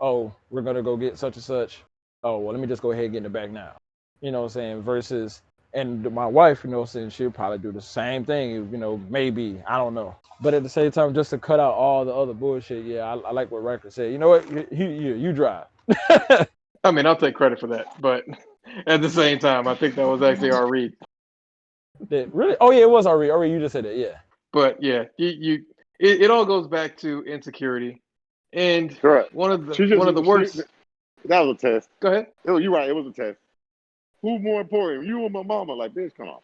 [SPEAKER 4] oh, we're gonna go get such and such. Oh, well, let me just go ahead and get in the back now. You know what I'm saying? Versus, and my wife, you know what I'm saying, she'll probably do the same thing, maybe, I don't know. But at the same time, just to cut out all the other bullshit, yeah, I like what Riker said. You know what? You drive.
[SPEAKER 1] I mean, I'll take credit for that, but at the same time, I think that was actually our read.
[SPEAKER 4] Really? Oh yeah, it was Ari. Ari, you just said it. Yeah.
[SPEAKER 1] But yeah, it all goes back to insecurity, and
[SPEAKER 2] correct.
[SPEAKER 1] one of the
[SPEAKER 2] She just
[SPEAKER 1] one of the worst.
[SPEAKER 2] that was a test.
[SPEAKER 1] Go ahead.
[SPEAKER 2] You're right. It was a test. Who's more important, you or my mama? Like, bitch, come on.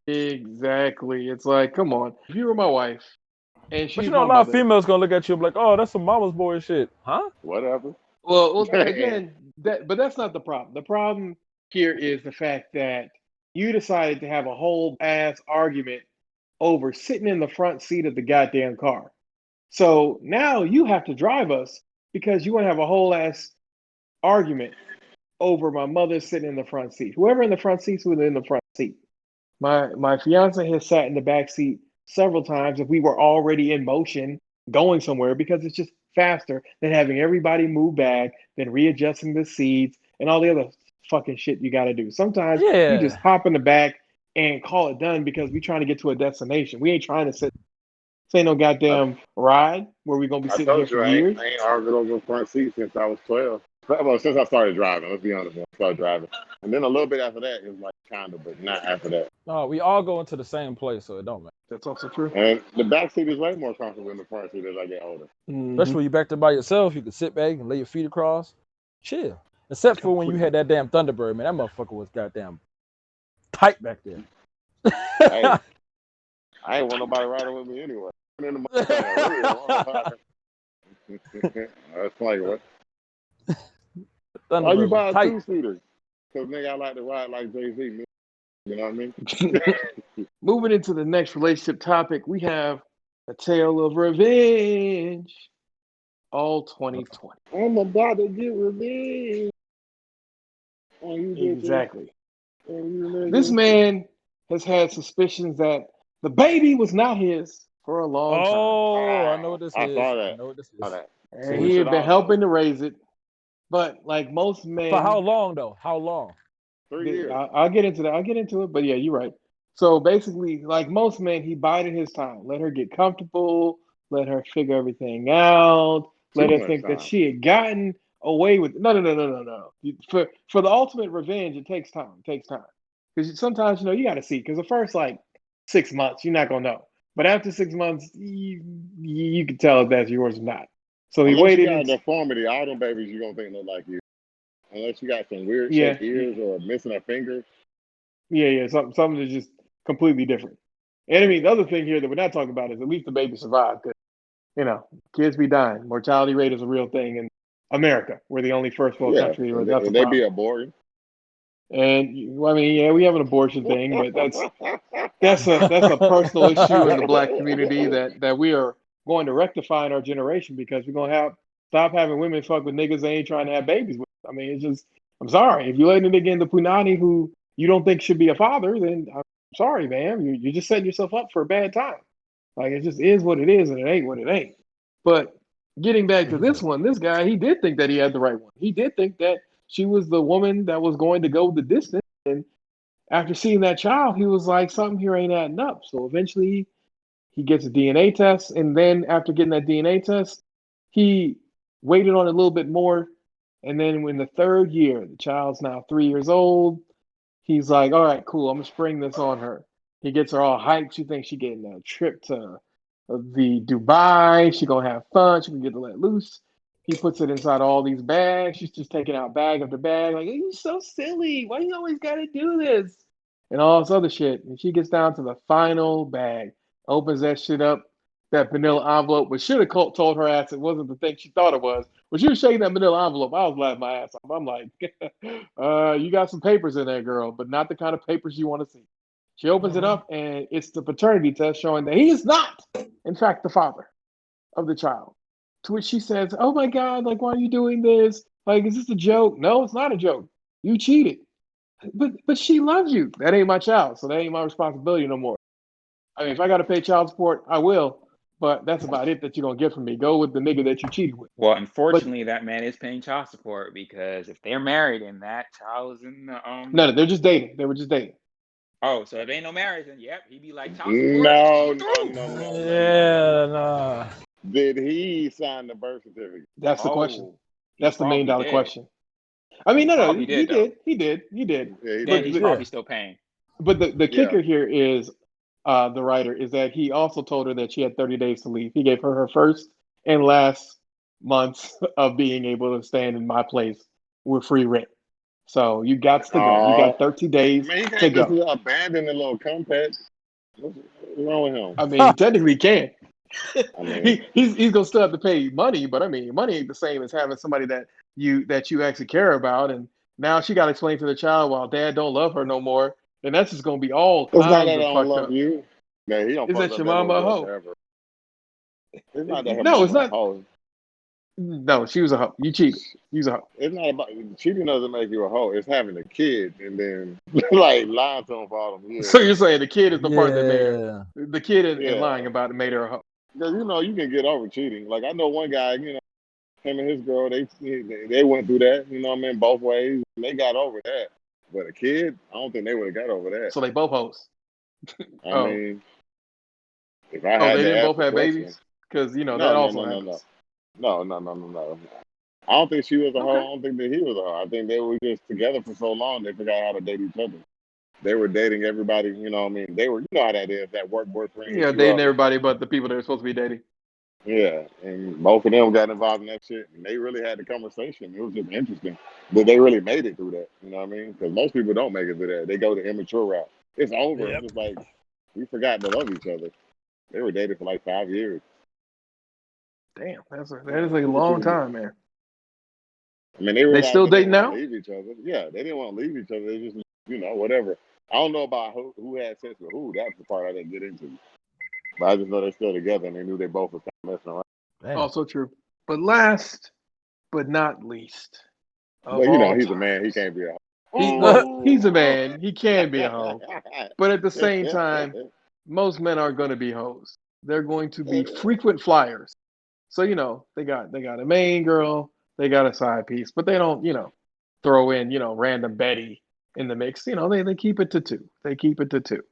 [SPEAKER 1] Exactly. It's like, come on. If you were my wife and
[SPEAKER 4] But
[SPEAKER 1] she's
[SPEAKER 4] a
[SPEAKER 1] my
[SPEAKER 4] lot of
[SPEAKER 1] mother,
[SPEAKER 4] females gonna look at you and be like, "Oh, that's some mama's boy shit," huh?
[SPEAKER 2] Whatever.
[SPEAKER 1] well, again, but that's not the problem. The problem here is the fact that you decided to have a whole ass argument over sitting in the front seat of the goddamn car. So now you have to drive us because you want to have a whole ass argument over my mother sitting in the front seat. Whoever in the front seat was in the front seat. My fiance has sat in the back seat several times if we were already in motion going somewhere because it's just faster than having everybody move back, then readjusting the seats and all the other fucking shit you got to do. Sometimes we just
[SPEAKER 4] Yeah.
[SPEAKER 1] hop in the back and call it done because we're trying to get to a destination. We ain't trying to sit. This ain't no
[SPEAKER 2] I,
[SPEAKER 1] goddamn ride where we're gonna be
[SPEAKER 2] I
[SPEAKER 1] sitting here
[SPEAKER 2] told
[SPEAKER 1] for
[SPEAKER 2] you
[SPEAKER 1] years.
[SPEAKER 2] I ain't argued over the front seat since I was 12. Well, since I started driving, let's be honest, when I started driving. And then a little bit after that, it was like kind of, but not after that.
[SPEAKER 4] No, we all go into the same place, so it don't matter.
[SPEAKER 1] That's also true.
[SPEAKER 2] And the back seat is way more comfortable than the front seat as I get older.
[SPEAKER 4] Especially when you back there by yourself, you can sit back and lay your feet across, chill. Except for when you had that damn Thunderbird, man. That motherfucker was goddamn tight back there.
[SPEAKER 2] Hey, I ain't want nobody riding with me anyway. In the motherfucker, that's like what? Why you
[SPEAKER 4] Thunderbird
[SPEAKER 2] buy
[SPEAKER 4] was
[SPEAKER 2] a
[SPEAKER 4] tight.
[SPEAKER 2] two-seater? Because nigga, I like to ride like Jay-Z. You know what I mean?
[SPEAKER 1] Moving into the next relationship topic, we have a tale of revenge. All 2020.
[SPEAKER 2] I'm about to get revenge on you bitches.
[SPEAKER 1] Exactly.
[SPEAKER 2] And you niggas.
[SPEAKER 1] This man has had suspicions that the baby was not his for a long time.
[SPEAKER 4] Oh, I know what this
[SPEAKER 2] I
[SPEAKER 4] is.
[SPEAKER 2] saw
[SPEAKER 4] I
[SPEAKER 2] that.
[SPEAKER 4] know what this
[SPEAKER 2] Saw
[SPEAKER 4] is.
[SPEAKER 2] that.
[SPEAKER 1] And
[SPEAKER 2] We
[SPEAKER 1] he
[SPEAKER 2] should
[SPEAKER 1] had been
[SPEAKER 2] all
[SPEAKER 1] helping
[SPEAKER 2] know.
[SPEAKER 1] to raise it. But like most men,
[SPEAKER 4] For how long though? How long?
[SPEAKER 2] 3 years.
[SPEAKER 1] I'll get into that. I'll get into it. But yeah, you're right. So basically, like most men, he bided his time. Let her get comfortable. Let her figure everything out. Let
[SPEAKER 2] Too
[SPEAKER 1] her
[SPEAKER 2] much
[SPEAKER 1] think that
[SPEAKER 2] time.
[SPEAKER 1] she had gotten away with it. No. For the ultimate revenge, it takes time. It takes time. Because sometimes, you got to see. Because the first, 6 months, you're not going to know. But after 6 months, you can tell if that's yours or not. So he
[SPEAKER 2] Unless you
[SPEAKER 1] waited.
[SPEAKER 2] got a deformity, all them babies you gonna think look like you. Unless you got some weird
[SPEAKER 1] Yeah.
[SPEAKER 2] shaped ears or missing a finger.
[SPEAKER 1] Yeah. Something that's just completely different. And I mean, the other thing here that we're not talking about is at least the baby survived. Because, kids be dying. Mortality rate is a real thing in America. We're the only first world
[SPEAKER 2] Yeah,
[SPEAKER 1] country where
[SPEAKER 2] and
[SPEAKER 1] that's a
[SPEAKER 2] they be
[SPEAKER 1] problem.
[SPEAKER 2] aborted.
[SPEAKER 1] And I mean, yeah, we have an abortion thing, but that's a personal issue in the black community that we are going to rectify in our generation because we're gonna stop having women fuck with niggas they ain't trying to have babies with. I mean, it's just I'm sorry if you let a nigga in the punani who you don't think should be a father, then I'm sorry, man. You're just setting yourself up for a bad time. Like it just is what it is, and it ain't what it ain't. But getting back to this one, this guy he did think that he had the right one. He did think that she was the woman that was going to go the distance. And after seeing that child, he was like, something here ain't adding up. So eventually he gets a DNA test. And then after getting that DNA test, he waited on it a little bit more. And then in the third year, the child's now 3 years old. He's like, all right, cool. I'm going to spring this on her. He gets her all hyped. She thinks she's getting a trip to the Dubai. She going to have fun. She can get to let loose. He puts it inside all these bags. She's just taking out bag after bag. Like, you're so silly. Why you always got to do this? And all this other shit. And she gets down to the final bag, opens that shit up, that vanilla envelope, but should have told her ass it wasn't the thing she thought it was. When she was shaking that vanilla envelope, I was laughing my ass off. I'm like, you got some papers in there, girl, but not the kind of papers you want to see. She opens it up, and it's the paternity test showing that he is not, in fact, the father of the child. To which she says, oh my God, like, why are you doing this? Like, is this a joke? No, it's not a joke. You cheated. But she loves you. That ain't my child, so that ain't my responsibility no more. I mean, if I got to pay child support, I will. But that's about it that you're going to get from me. Go with the nigga that you cheated with.
[SPEAKER 3] Well,
[SPEAKER 1] But
[SPEAKER 3] unfortunately, that man is paying child support because if they're married and that child is in the
[SPEAKER 1] no, they're just dating. They were just dating.
[SPEAKER 3] Oh, so if ain't no marriage, then yep, he'd be like child support.
[SPEAKER 2] No.
[SPEAKER 4] Yeah, nah.
[SPEAKER 2] Did he sign the birth certificate?
[SPEAKER 1] That's the question.
[SPEAKER 3] Oh, he
[SPEAKER 1] That's the $1
[SPEAKER 3] probably
[SPEAKER 1] million
[SPEAKER 3] did.
[SPEAKER 1] question. I mean, no,
[SPEAKER 3] He
[SPEAKER 1] he
[SPEAKER 3] did though.
[SPEAKER 1] did. He did.
[SPEAKER 2] Yeah, he
[SPEAKER 3] Then
[SPEAKER 2] did.
[SPEAKER 3] he's
[SPEAKER 1] But
[SPEAKER 3] probably still paying.
[SPEAKER 1] the
[SPEAKER 2] Yeah.
[SPEAKER 1] kicker here is the writer is that he also told her that she had 30 days to leave. He gave her first and last months of being able to stand in my place with free rent. So you got to go. You got 30 days
[SPEAKER 2] Man, he
[SPEAKER 1] to
[SPEAKER 2] can't just
[SPEAKER 1] go.
[SPEAKER 2] abandon the little compact. What's wrong with him?
[SPEAKER 1] I mean, technically he can.
[SPEAKER 2] I mean,
[SPEAKER 1] He's gonna still have to pay money, but I mean, money ain't the same as having somebody that you actually care about. And now she got to explain to the child, well, dad don't love her no more, and that's just gonna be all
[SPEAKER 2] it's not
[SPEAKER 1] kinds
[SPEAKER 2] that I
[SPEAKER 1] of
[SPEAKER 2] don't
[SPEAKER 1] fucked
[SPEAKER 2] love
[SPEAKER 1] up.
[SPEAKER 2] you. Man, he don't
[SPEAKER 1] Is
[SPEAKER 2] fuck
[SPEAKER 1] that
[SPEAKER 2] up
[SPEAKER 1] your
[SPEAKER 2] that little
[SPEAKER 1] mama a
[SPEAKER 2] girl
[SPEAKER 1] hoe?
[SPEAKER 2] forever. It's not that her
[SPEAKER 1] No, it's
[SPEAKER 2] mama a
[SPEAKER 1] not.
[SPEAKER 2] hoe.
[SPEAKER 1] No, she was a hoe. You cheated. You was a hoe.
[SPEAKER 2] It's not about cheating. Doesn't make you a hoe. It's having a kid and then like lying to him for all them
[SPEAKER 1] So
[SPEAKER 2] years.
[SPEAKER 1] you're saying the kid is the part that made her.
[SPEAKER 4] Yeah.
[SPEAKER 1] The kid and lying
[SPEAKER 2] Yeah,
[SPEAKER 1] about it made her a hoe.
[SPEAKER 2] because you can get over cheating. Like I know one guy, him and his girl, they went through that. You know what I mean, both ways. And they got over that. But a kid, I don't think they would have got over that.
[SPEAKER 1] So they both hoes.
[SPEAKER 2] I
[SPEAKER 1] Oh,
[SPEAKER 2] mean, if I
[SPEAKER 1] oh,
[SPEAKER 2] had
[SPEAKER 1] they
[SPEAKER 2] to
[SPEAKER 1] didn't
[SPEAKER 2] ask
[SPEAKER 1] both
[SPEAKER 2] the
[SPEAKER 1] have
[SPEAKER 2] question,
[SPEAKER 1] babies because that
[SPEAKER 2] no, no,
[SPEAKER 1] also
[SPEAKER 2] no, no, no,
[SPEAKER 1] happens.
[SPEAKER 2] no, no, no, no, no. I don't think she was a hoe. I
[SPEAKER 1] Okay.
[SPEAKER 2] don't think that he was a hoe. I think they were just together for so long they forgot how to date each other. They were dating everybody, what I mean? They were, you know how that is, that work boyfriend hit
[SPEAKER 1] Yeah,
[SPEAKER 2] you
[SPEAKER 1] dating
[SPEAKER 2] up.
[SPEAKER 1] everybody but the people they're supposed to be dating.
[SPEAKER 2] Yeah. And both of them got involved in that shit. And they really had the conversation. It was just interesting. But they really made it through that. You know what I mean? Because most people don't make it through that. They go the immature route. It's over. It's
[SPEAKER 4] Yep.
[SPEAKER 2] just like, we forgot to love each other. They were dating for like 5 years.
[SPEAKER 1] Damn, that is
[SPEAKER 2] Yeah,
[SPEAKER 1] a
[SPEAKER 2] people
[SPEAKER 1] long
[SPEAKER 2] treated
[SPEAKER 1] time, man.
[SPEAKER 2] I mean, they
[SPEAKER 1] They
[SPEAKER 2] realized
[SPEAKER 1] still
[SPEAKER 2] they didn't
[SPEAKER 1] dating
[SPEAKER 2] want to
[SPEAKER 1] now?
[SPEAKER 2] leave each other. Yeah, they didn't want to leave each other. They just, whatever. I don't know about who had sex with who. That's the part I didn't get into. But I just know they're still together and they knew they both were kind of messing around.
[SPEAKER 4] Damn.
[SPEAKER 1] Also true. But last but not least of
[SPEAKER 2] But
[SPEAKER 1] all
[SPEAKER 2] he's a man. He
[SPEAKER 1] times.
[SPEAKER 2] can't be a
[SPEAKER 1] He's a
[SPEAKER 2] oh.
[SPEAKER 1] man. He can be a hoe. But at the same time, most men aren't going to be hoes. They're going to be frequent flyers. So they got a main girl, they got a side piece, but they don't throw in random Betty in the mix. They keep it to two. They keep it to two.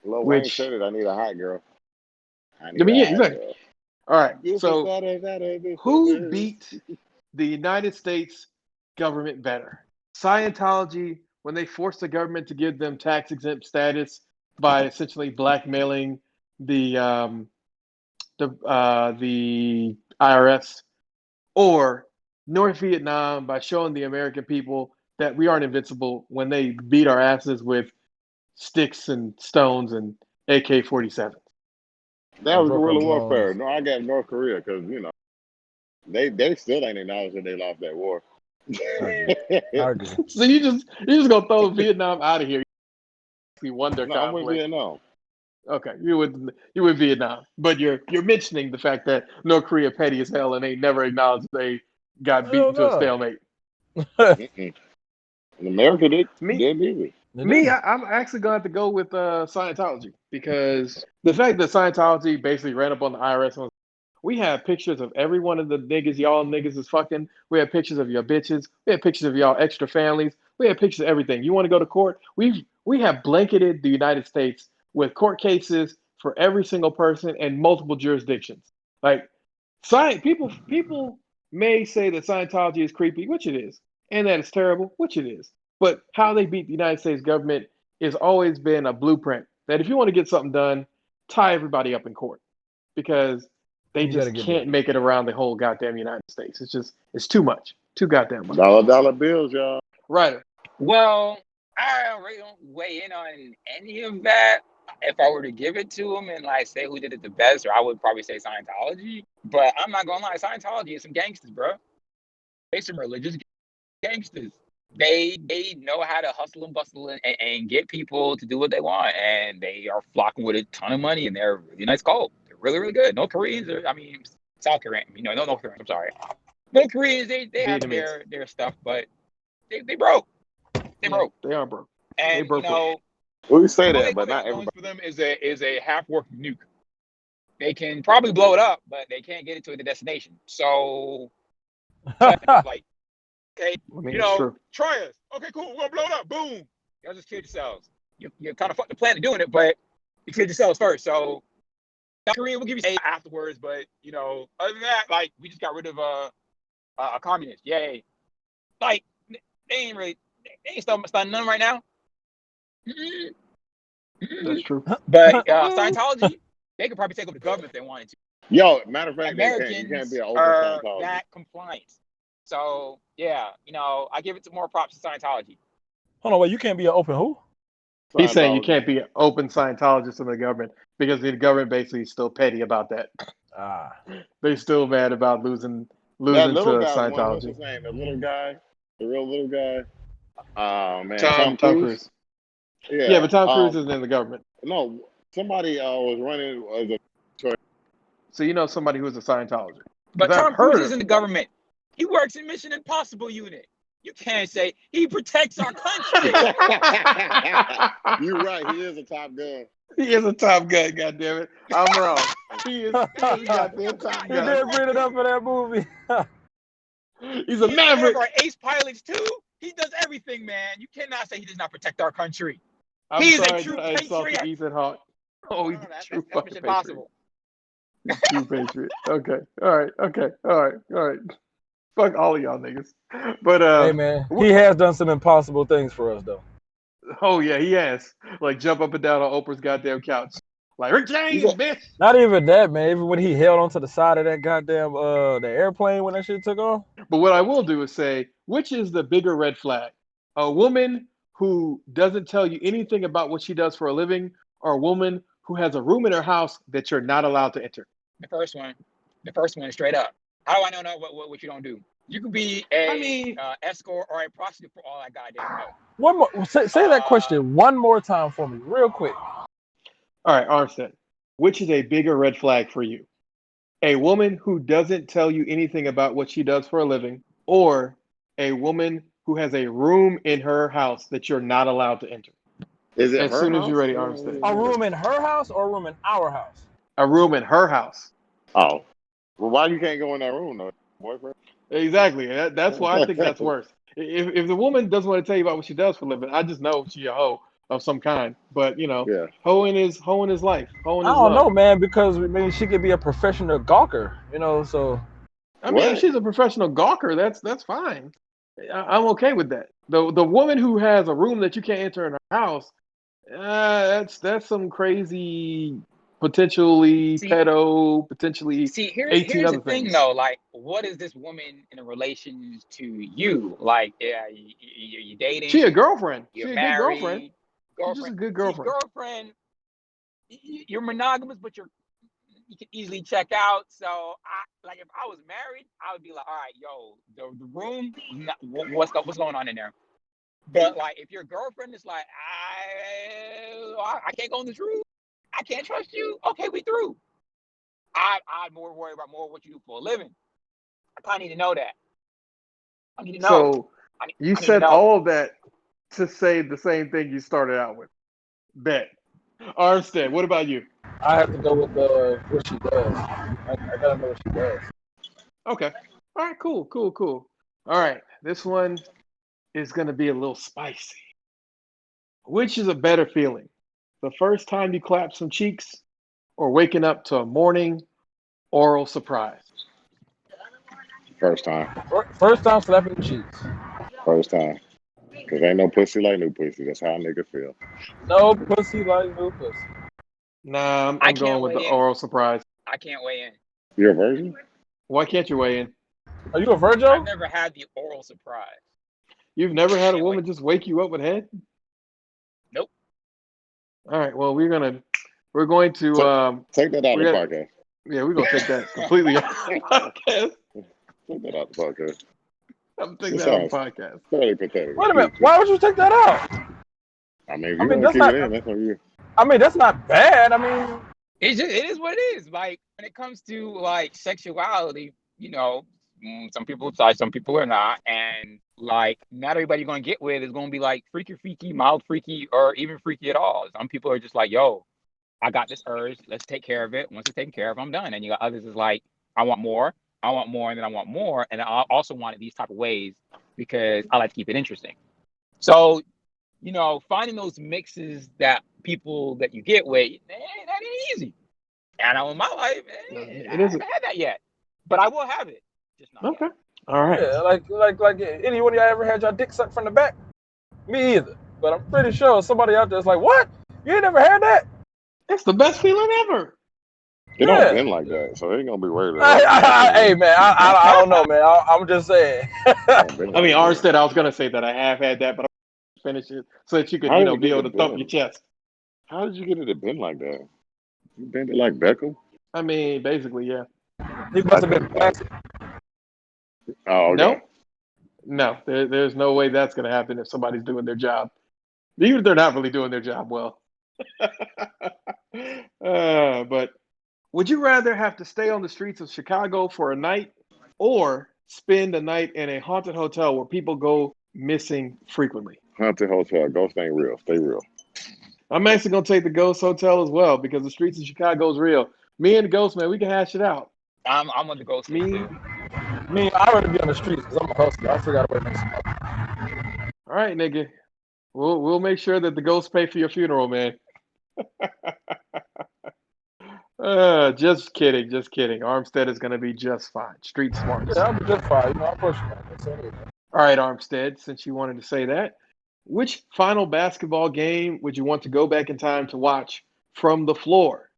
[SPEAKER 2] Lil Wayne
[SPEAKER 1] Which
[SPEAKER 2] said it. I need a hot girl. I
[SPEAKER 1] I
[SPEAKER 2] need
[SPEAKER 1] mean,
[SPEAKER 2] a
[SPEAKER 1] yeah,
[SPEAKER 2] hot
[SPEAKER 1] exactly.
[SPEAKER 2] girl.
[SPEAKER 1] All right.
[SPEAKER 2] This is
[SPEAKER 1] So
[SPEAKER 2] this
[SPEAKER 1] who
[SPEAKER 2] is
[SPEAKER 1] beat the United States government better? Scientology, when they forced the government to give them tax exempt status by essentially blackmailing the the IRS, or North Vietnam by showing the American people that we aren't invincible when they beat our asses with sticks and stones and AK-47.
[SPEAKER 2] that
[SPEAKER 4] And
[SPEAKER 2] was
[SPEAKER 4] broke our
[SPEAKER 2] guerrilla warfare.
[SPEAKER 4] bones.
[SPEAKER 2] No, I got North Korea because they still ain't acknowledged that they lost that war.
[SPEAKER 4] I agree. I agree.
[SPEAKER 1] So you just gonna throw Vietnam out of here? You won their
[SPEAKER 2] No, I'm with
[SPEAKER 1] conflict.
[SPEAKER 2] Vietnam.
[SPEAKER 1] Okay, you with Vietnam, but you're mentioning the fact that North Korea petty as hell and they never acknowledged they got
[SPEAKER 4] Hell
[SPEAKER 1] beaten to a
[SPEAKER 4] no.
[SPEAKER 1] stalemate.
[SPEAKER 2] Mm-mm. In America
[SPEAKER 1] Me,
[SPEAKER 2] didn't either.
[SPEAKER 4] They
[SPEAKER 1] Me,
[SPEAKER 4] didn't.
[SPEAKER 1] I'm actually going to have to go with Scientology because the fact that Scientology basically ran up on the IRS and we have pictures of every one of the niggas y'all niggas is fucking. We have pictures of your bitches. We have pictures of y'all extra families. We have pictures of everything. You want to go to court? We have blanketed the United States with court cases for every single person and multiple jurisdictions. Like people may say that Scientology is creepy, which it is, and that it's terrible, which it is. But how they beat the United States government has always been a blueprint that if you want to get something done, tie everybody up in court because they
[SPEAKER 4] You got to
[SPEAKER 1] just
[SPEAKER 4] get
[SPEAKER 1] can't
[SPEAKER 4] money.
[SPEAKER 1] make it around the whole goddamn United States. It's too much, too goddamn much.
[SPEAKER 2] Dollar bills, y'all.
[SPEAKER 1] Right.
[SPEAKER 3] Well, I really don't weigh in on any of that. If I were to give it to him and like say who did it the best, or I would probably say Scientology. But I'm not gonna lie, Scientology is some gangsters, bro. They some religious gangsters. They know how to hustle and bustle and get people to do what they want, and they are flocking with a ton of money, and they're a really nice cult. They're really really good. No Koreans, I mean South Korean. No North Koreans. I'm sorry. No Koreans. They have
[SPEAKER 1] Vietnamese.
[SPEAKER 3] their stuff, but they broke. They
[SPEAKER 1] Yeah,
[SPEAKER 3] broke.
[SPEAKER 1] they are broke. They
[SPEAKER 3] And
[SPEAKER 1] broke with it.
[SPEAKER 2] We say
[SPEAKER 3] all
[SPEAKER 2] that,
[SPEAKER 3] they
[SPEAKER 2] but not
[SPEAKER 3] got going
[SPEAKER 2] everybody.
[SPEAKER 3] for them is a half-worked nuke. They can probably blow it up, but they can't get it to the destination. So that's the flight. Okay,
[SPEAKER 1] I mean, it's true.
[SPEAKER 3] try us. Okay, cool. We're gonna blow it up. Boom. Y'all just killed yourselves. You kind of fucked the plan of doing it, but you killed yourselves first. So South Korea will give you afterwards, but other than that, like we just got rid of a communist. Yay. Like they ain't starting none right now. Mm-mm.
[SPEAKER 1] That's true.
[SPEAKER 3] But Scientology, they could probably take over the government if they wanted to.
[SPEAKER 2] Yo, matter of fact, they can't. You can't be
[SPEAKER 3] Americans
[SPEAKER 2] an open
[SPEAKER 3] are
[SPEAKER 2] Scientologist.
[SPEAKER 3] that compliant. So yeah, I give it to more props to Scientology.
[SPEAKER 4] Hold on, wait. You can't be an open who?
[SPEAKER 1] He's saying you can't
[SPEAKER 2] Scientology.
[SPEAKER 1] be an open Scientologist in the government because the government basically is still petty about that.
[SPEAKER 4] Ah.
[SPEAKER 1] They're still mad about losing
[SPEAKER 2] That
[SPEAKER 1] to
[SPEAKER 2] little guy one. What's
[SPEAKER 1] Scientology.
[SPEAKER 2] his name? The little guy, the real little guy. Oh man, Tom
[SPEAKER 1] Tom
[SPEAKER 2] Cruise.
[SPEAKER 1] Cruise. Yeah,
[SPEAKER 2] Yeah.
[SPEAKER 1] but Tom Cruise isn't in the government.
[SPEAKER 2] No, somebody was running as a.
[SPEAKER 1] So somebody who's a Scientologist.
[SPEAKER 3] But
[SPEAKER 1] I've
[SPEAKER 3] Tom Cruise
[SPEAKER 1] heard
[SPEAKER 3] is in the government. He works in Mission Impossible unit. You can't say he protects our country.
[SPEAKER 2] You're right. He is a Top Gun.
[SPEAKER 1] he is a Top Gun. God damn it, I'm wrong. He is goddamn Top
[SPEAKER 4] He
[SPEAKER 1] Gun.
[SPEAKER 4] did bring it up for that movie.
[SPEAKER 1] He's a
[SPEAKER 3] He's one
[SPEAKER 1] maverick.
[SPEAKER 3] of our ace pilots too. He does everything, man. You cannot say he does not protect our country.
[SPEAKER 1] I'm
[SPEAKER 3] He is a
[SPEAKER 1] sorry
[SPEAKER 3] true
[SPEAKER 1] that I insulted
[SPEAKER 3] patriot.
[SPEAKER 1] Ethan Hawke. Oh, he's
[SPEAKER 3] No,
[SPEAKER 1] a
[SPEAKER 3] that's
[SPEAKER 1] true
[SPEAKER 3] Mission
[SPEAKER 1] fucking patriot.
[SPEAKER 3] Impossible.
[SPEAKER 1] True patriot. Okay. All right. Okay. All right. Fuck all of y'all niggas. But
[SPEAKER 4] Hey man, he has done some impossible things for us though.
[SPEAKER 1] oh yeah, he has. Like jump up and down on Oprah's goddamn couch. Like Rick James,
[SPEAKER 2] You got-
[SPEAKER 1] bitch.
[SPEAKER 4] Not even that, man. Even when he held onto the side of that goddamn the airplane when that shit took off.
[SPEAKER 1] But what I will do is say, which is the bigger red flag? A woman who doesn't tell you anything about what she does for a living, or a woman who has a room in her house that you're not allowed to enter?
[SPEAKER 3] The first one is straight up. How do I know what you don't do? You could be a escort or a prostitute for all I goddamn know.
[SPEAKER 4] One more, say that question one more time for me, real quick.
[SPEAKER 1] All right, Armstead, which is a bigger red flag for you? A woman who doesn't tell you anything about what she does for a living, or a woman who has a room in her house that you're not allowed to enter?
[SPEAKER 2] Is it
[SPEAKER 1] As
[SPEAKER 2] her
[SPEAKER 1] soon as
[SPEAKER 2] house?
[SPEAKER 1] you're ready, Armstead.
[SPEAKER 4] A room in her house or a room in our house?
[SPEAKER 1] A room in her house.
[SPEAKER 2] Oh. Well, why you can't go in that room, though? Boyfriend?
[SPEAKER 1] Exactly. That's why I think that's worse. If the woman doesn't want to tell you about what she does for a living, I just know she a hoe of some kind. But
[SPEAKER 2] Yeah.
[SPEAKER 1] hoeing is life. Hoeing
[SPEAKER 4] I
[SPEAKER 1] is
[SPEAKER 4] don't
[SPEAKER 1] love.
[SPEAKER 4] know, man, because maybe she could be a professional gawker, so.
[SPEAKER 1] I mean, if
[SPEAKER 2] What?
[SPEAKER 1] she's a professional gawker, that's fine. I'm okay with that. The woman who has a room that you can't enter in her house, that's some crazy, potentially pedo, potentially
[SPEAKER 3] See,
[SPEAKER 1] 18
[SPEAKER 3] here's the
[SPEAKER 1] other
[SPEAKER 3] thing
[SPEAKER 1] things.
[SPEAKER 3] though. Like, what is this woman in relation to you? Like, you dating?
[SPEAKER 1] She a girlfriend.
[SPEAKER 3] You're
[SPEAKER 1] She a good girlfriend.
[SPEAKER 3] married.
[SPEAKER 1] She's just a
[SPEAKER 3] Girlfriend.
[SPEAKER 1] good
[SPEAKER 3] See,
[SPEAKER 1] girlfriend.
[SPEAKER 3] girlfriend. You're monogamous, but you can easily check out. So, if I was married, I would be like, all right, yo, the room, what's going on in there? But like, if your girlfriend is like, I can't go in this room, I can't trust you. Okay, we through. I'd more worry about what you do for a living. I kind of need to know that. I need to know.
[SPEAKER 1] So
[SPEAKER 3] I need
[SPEAKER 1] you
[SPEAKER 3] to
[SPEAKER 1] said
[SPEAKER 3] know.
[SPEAKER 1] all of that to say the same thing you started out with. Bet. Armstead, what about you?
[SPEAKER 4] I have to go with what she does. I gotta know what she does.
[SPEAKER 1] Okay. All right, cool. All right, this one is going to be a little spicy. Which is a better feeling? The first time you clap some cheeks, or waking up to a morning oral surprise?
[SPEAKER 2] First time.
[SPEAKER 4] First time slapping the cheeks.
[SPEAKER 2] First time. Because ain't no pussy like new pussy. That's how a nigga feel.
[SPEAKER 4] No pussy like no pussy.
[SPEAKER 1] Nah,
[SPEAKER 3] I
[SPEAKER 1] I'm going
[SPEAKER 3] can't
[SPEAKER 1] with the
[SPEAKER 3] weigh in.
[SPEAKER 1] oral surprise.
[SPEAKER 3] I can't weigh in.
[SPEAKER 2] You're a virgin?
[SPEAKER 1] Why can't you weigh in?
[SPEAKER 4] Are you a Virgo?
[SPEAKER 3] I've never had the oral surprise.
[SPEAKER 1] You've never had a
[SPEAKER 3] Can't
[SPEAKER 1] woman
[SPEAKER 3] wait.
[SPEAKER 1] just wake you up with head?
[SPEAKER 3] Nope.
[SPEAKER 1] All right, well, we're going to
[SPEAKER 2] Take that out of the podcast.
[SPEAKER 1] we're going to take that completely out of the podcast.
[SPEAKER 2] Take that out of the podcast.
[SPEAKER 1] I'm taking that on the podcast.
[SPEAKER 2] Fairly pathetic.
[SPEAKER 4] Wait a minute. Why would you take that out?
[SPEAKER 2] I mean, if
[SPEAKER 4] I
[SPEAKER 2] you
[SPEAKER 4] mean,
[SPEAKER 2] want to
[SPEAKER 4] that's
[SPEAKER 2] keep
[SPEAKER 4] not.
[SPEAKER 2] it in, that's on you.
[SPEAKER 4] I mean, that's not bad. I mean,
[SPEAKER 3] It is what it is. Like, when it comes to like sexuality, some people decide, some people are not, and like not everybody you're gonna get with is gonna be like freaky, mild freaky, or even freaky at all. Some people are just like, yo, I got this urge, let's take care of it. Once it's taken care of, I'm done. And you got others is like, I want more, and then I want more, and I also want it these type of ways because I like to keep it interesting. So, finding those mixes that people that you get with, that ain't easy. And in my life, I haven't had that yet, but I will have it. Just not
[SPEAKER 1] Okay.
[SPEAKER 3] yet.
[SPEAKER 1] All right.
[SPEAKER 4] yeah, like anyone of y'all ever had your dick sucked from the back? Me either. But I'm pretty sure somebody out there is like, what? You ain't never had that?
[SPEAKER 1] It's the best feeling ever.
[SPEAKER 2] It
[SPEAKER 4] Yeah.
[SPEAKER 2] don't bend like that, so it ain't gonna be worried about
[SPEAKER 4] Hey man, I don't know, man. I'm just saying.
[SPEAKER 1] I mean, Armstead, I was going to say that I have had that, but I'm finish it so that you could,
[SPEAKER 2] How did it
[SPEAKER 1] be
[SPEAKER 2] get
[SPEAKER 1] able
[SPEAKER 2] to
[SPEAKER 1] to thump your
[SPEAKER 2] bend?
[SPEAKER 1] chest.
[SPEAKER 2] How did you get it to bend like that? You bend it like Beckham?
[SPEAKER 1] I mean, basically, yeah.
[SPEAKER 4] He must have been plastic.
[SPEAKER 2] Oh, okay.
[SPEAKER 1] No, there's no way that's going to happen if somebody's doing their job. Even if they're not really doing their job well. But Would you rather have to stay on the streets of Chicago for a night or spend a night in a haunted hotel where people go missing frequently?
[SPEAKER 2] Haunted hotel. Ghost ain't real. Stay real.
[SPEAKER 1] I'm actually going to take the ghost hotel as well because the streets of Chicago is real. Me and the ghost, man, we can hash it out.
[SPEAKER 5] I'm on the ghost
[SPEAKER 1] Me,
[SPEAKER 5] too.
[SPEAKER 4] Me, I'd rather be on the streets because I'm a hustler. I figure out a way to make some money.
[SPEAKER 1] all right, nigga. We'll make sure that the ghosts pay for your funeral, man. Just kidding, just kidding. Armstead is going to be just fine. Street smarts.
[SPEAKER 4] Yeah, I'll be just fine. You know, I'll push that. That's it.
[SPEAKER 1] All right, Armstead, since you wanted to say that, which final basketball game would you want to go back in time to watch from the floor?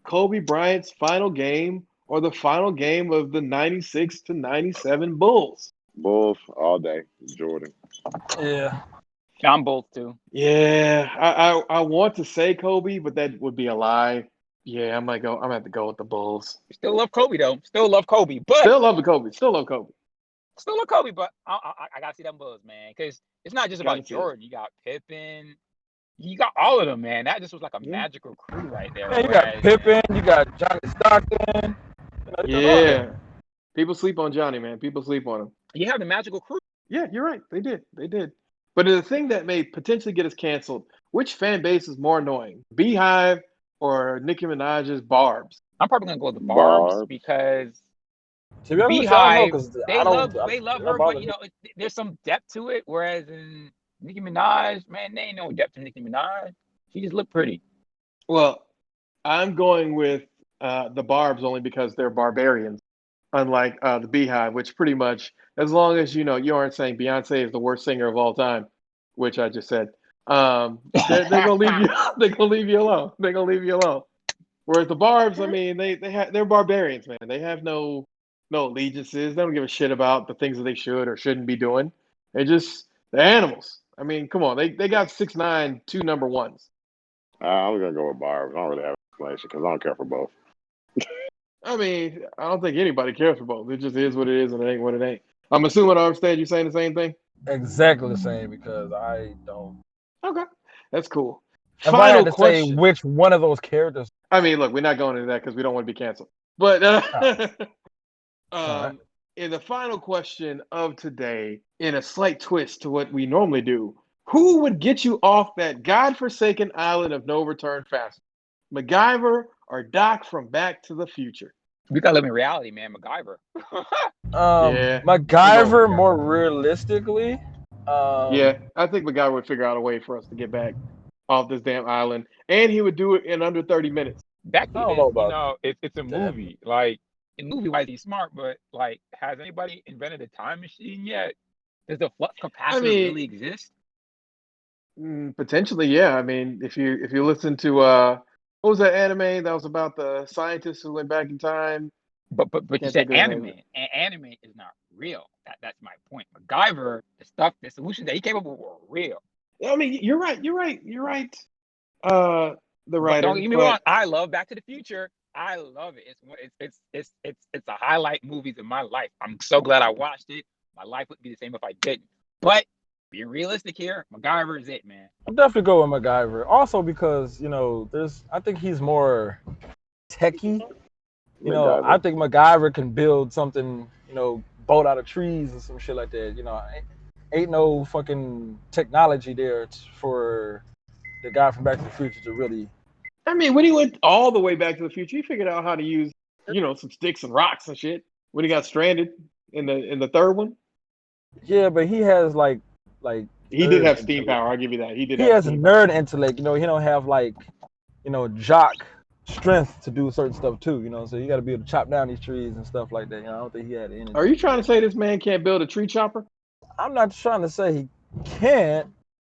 [SPEAKER 1] Kobe Bryant's final game or the final game of the 96 to 97 Bulls?
[SPEAKER 2] Bulls all day. Jordan.
[SPEAKER 4] Yeah.
[SPEAKER 5] I'm both too.
[SPEAKER 1] Yeah, I want to say Kobe, but that would be a lie. Yeah, I'm gonna have to go with the Bulls.
[SPEAKER 5] Still love Kobe though. Still love Kobe, but
[SPEAKER 1] Still love the Kobe. Still love Kobe.
[SPEAKER 5] still love Kobe. But I gotta see them Bulls, man, because it's not just
[SPEAKER 1] Gotta
[SPEAKER 5] about
[SPEAKER 1] see it.
[SPEAKER 5] Jordan. You got Pippen. You got all of them, man. That just was like a
[SPEAKER 1] Yeah.
[SPEAKER 5] magical crew right there.
[SPEAKER 4] Man, you got
[SPEAKER 5] whereas,
[SPEAKER 4] Pippen, you got Johnny Stockton. You know, you got all
[SPEAKER 1] Yeah.
[SPEAKER 4] that.
[SPEAKER 1] People sleep on Johnny, man. People sleep on him.
[SPEAKER 5] you have the magical crew.
[SPEAKER 1] Yeah, you're right. They did. They did. But the thing that may potentially get us canceled, which fan base is more annoying? Bee Hive or Nicki Minaj's Barbs?
[SPEAKER 5] I'm probably gonna go with the Barbs
[SPEAKER 2] Barbs.
[SPEAKER 5] because
[SPEAKER 4] To be honest,
[SPEAKER 5] Bee
[SPEAKER 4] with you, I don't know
[SPEAKER 5] Hive,
[SPEAKER 4] because
[SPEAKER 5] they love her, but you know, there's some depth to it. Whereas in Nicki Minaj, man, there ain't no depth to Nicki Minaj. She just look pretty.
[SPEAKER 1] Well, I'm going with the Barbs only because they're barbarians, unlike the Bee Hive, which pretty much, as long as you aren't saying Beyonce is the worst singer of all time, which I just said, they're gonna leave you. They're gonna leave you alone. They're gonna leave you alone. Whereas the Barbs, I mean, they're barbarians, man. They have no allegiances. They don't give a shit about the things that they should or shouldn't be doing. They're animals. I mean, come on. They got 6'9", 2 number ones.
[SPEAKER 2] I'm gonna go with Barbs. I don't really have an explanation because I don't care for both.
[SPEAKER 1] I mean, I don't think anybody cares for both. It just is what it is, and it ain't what it ain't. I'm assuming, Armstead, you saying the same thing?
[SPEAKER 4] exactly the same because I don't.
[SPEAKER 1] Okay, that's cool.
[SPEAKER 4] If I had
[SPEAKER 1] Final
[SPEAKER 4] to
[SPEAKER 1] question.
[SPEAKER 4] say which one of those characters,
[SPEAKER 1] I mean, look, we're not going into that because we don't want to be canceled. But
[SPEAKER 4] right.
[SPEAKER 1] in the final question of today, in a slight twist to what we normally do, who would get you off that godforsaken island of no return faster? MacGyver or Doc from Back to the Future?
[SPEAKER 5] We gotta live in reality, man. MacGyver.
[SPEAKER 1] Yeah.
[SPEAKER 4] MacGyver
[SPEAKER 1] MacGyver.
[SPEAKER 4] more realistically.
[SPEAKER 1] Yeah, I think MacGyver would figure out a way for us to get back off this damn island, and he would do it in under 30 minutes.
[SPEAKER 5] Back
[SPEAKER 4] I
[SPEAKER 5] to
[SPEAKER 4] don't
[SPEAKER 5] it,
[SPEAKER 4] know about
[SPEAKER 5] it's a
[SPEAKER 4] that.
[SPEAKER 5] movie. Like in movie wise, he's smart, but like, has anybody invented a time machine yet? Does the flux capacitor really exist?
[SPEAKER 1] Potentially, yeah. I mean, if you listen to what was that anime that was about the scientists who went back in time?
[SPEAKER 5] But you
[SPEAKER 1] Can't
[SPEAKER 5] said
[SPEAKER 1] think of the name.
[SPEAKER 5] anime, and anime is not real. That's my point. MacGyver, the solutions that he came up with were real.
[SPEAKER 1] I mean, you're right. The
[SPEAKER 5] But
[SPEAKER 1] writer,
[SPEAKER 5] don't get me wrong, I love Back to the Future. I love it. It's a highlight movies in my life. I'm so glad I watched it. My life wouldn't be the same if I didn't. But being realistic here, MacGyver is it, man.
[SPEAKER 4] I'm definitely go with MacGyver. Also because I think he's more techie.
[SPEAKER 2] MacGyver.
[SPEAKER 4] I think MacGyver can build something, boat out of trees and some shit like that. Ain't no fucking technology there for the guy from Back to the Future to really.
[SPEAKER 1] I mean, when he went all the way Back to the Future, he figured out how to use, some sticks and rocks and shit. When he got stranded in the third one,
[SPEAKER 4] Yeah, but he has like
[SPEAKER 1] he did
[SPEAKER 4] nerd
[SPEAKER 1] have steam
[SPEAKER 4] intellect.
[SPEAKER 1] power. I'll give you that. He
[SPEAKER 4] has a nerd intellect. He don't have jock strength to do certain stuff too. So you got to be able to chop down these trees and stuff like that. I don't think he had any.
[SPEAKER 1] Are you trying to say this man can't build a tree chopper?
[SPEAKER 4] I'm not trying to say he can't.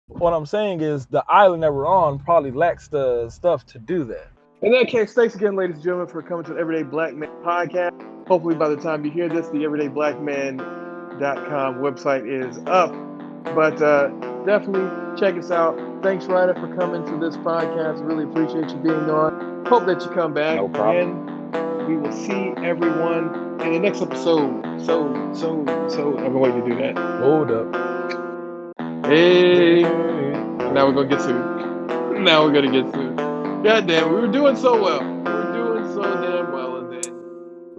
[SPEAKER 4] What I'm saying is the island that we're on probably lacks the stuff to do that.
[SPEAKER 1] In that case, thanks again, ladies and gentlemen, for coming to the Everyday Black Man podcast. Hopefully, by the time you hear this, the everydayblackman.com website is up. But definitely check us out. Thanks, Ryder, for coming to this podcast. Really appreciate you being on. Hope that you come back.
[SPEAKER 5] No problem.
[SPEAKER 1] And we will see everyone in the next episode. So, I've been waiting to do that.
[SPEAKER 4] Hold up.
[SPEAKER 1] Hey. Now we're going to get sued. God damn it. We were doing so well. We were doing so damn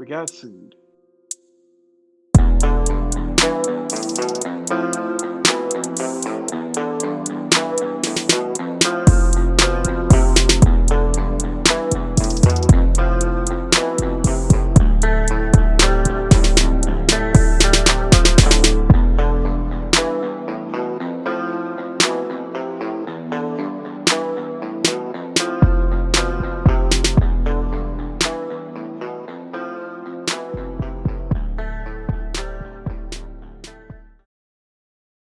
[SPEAKER 1] got to.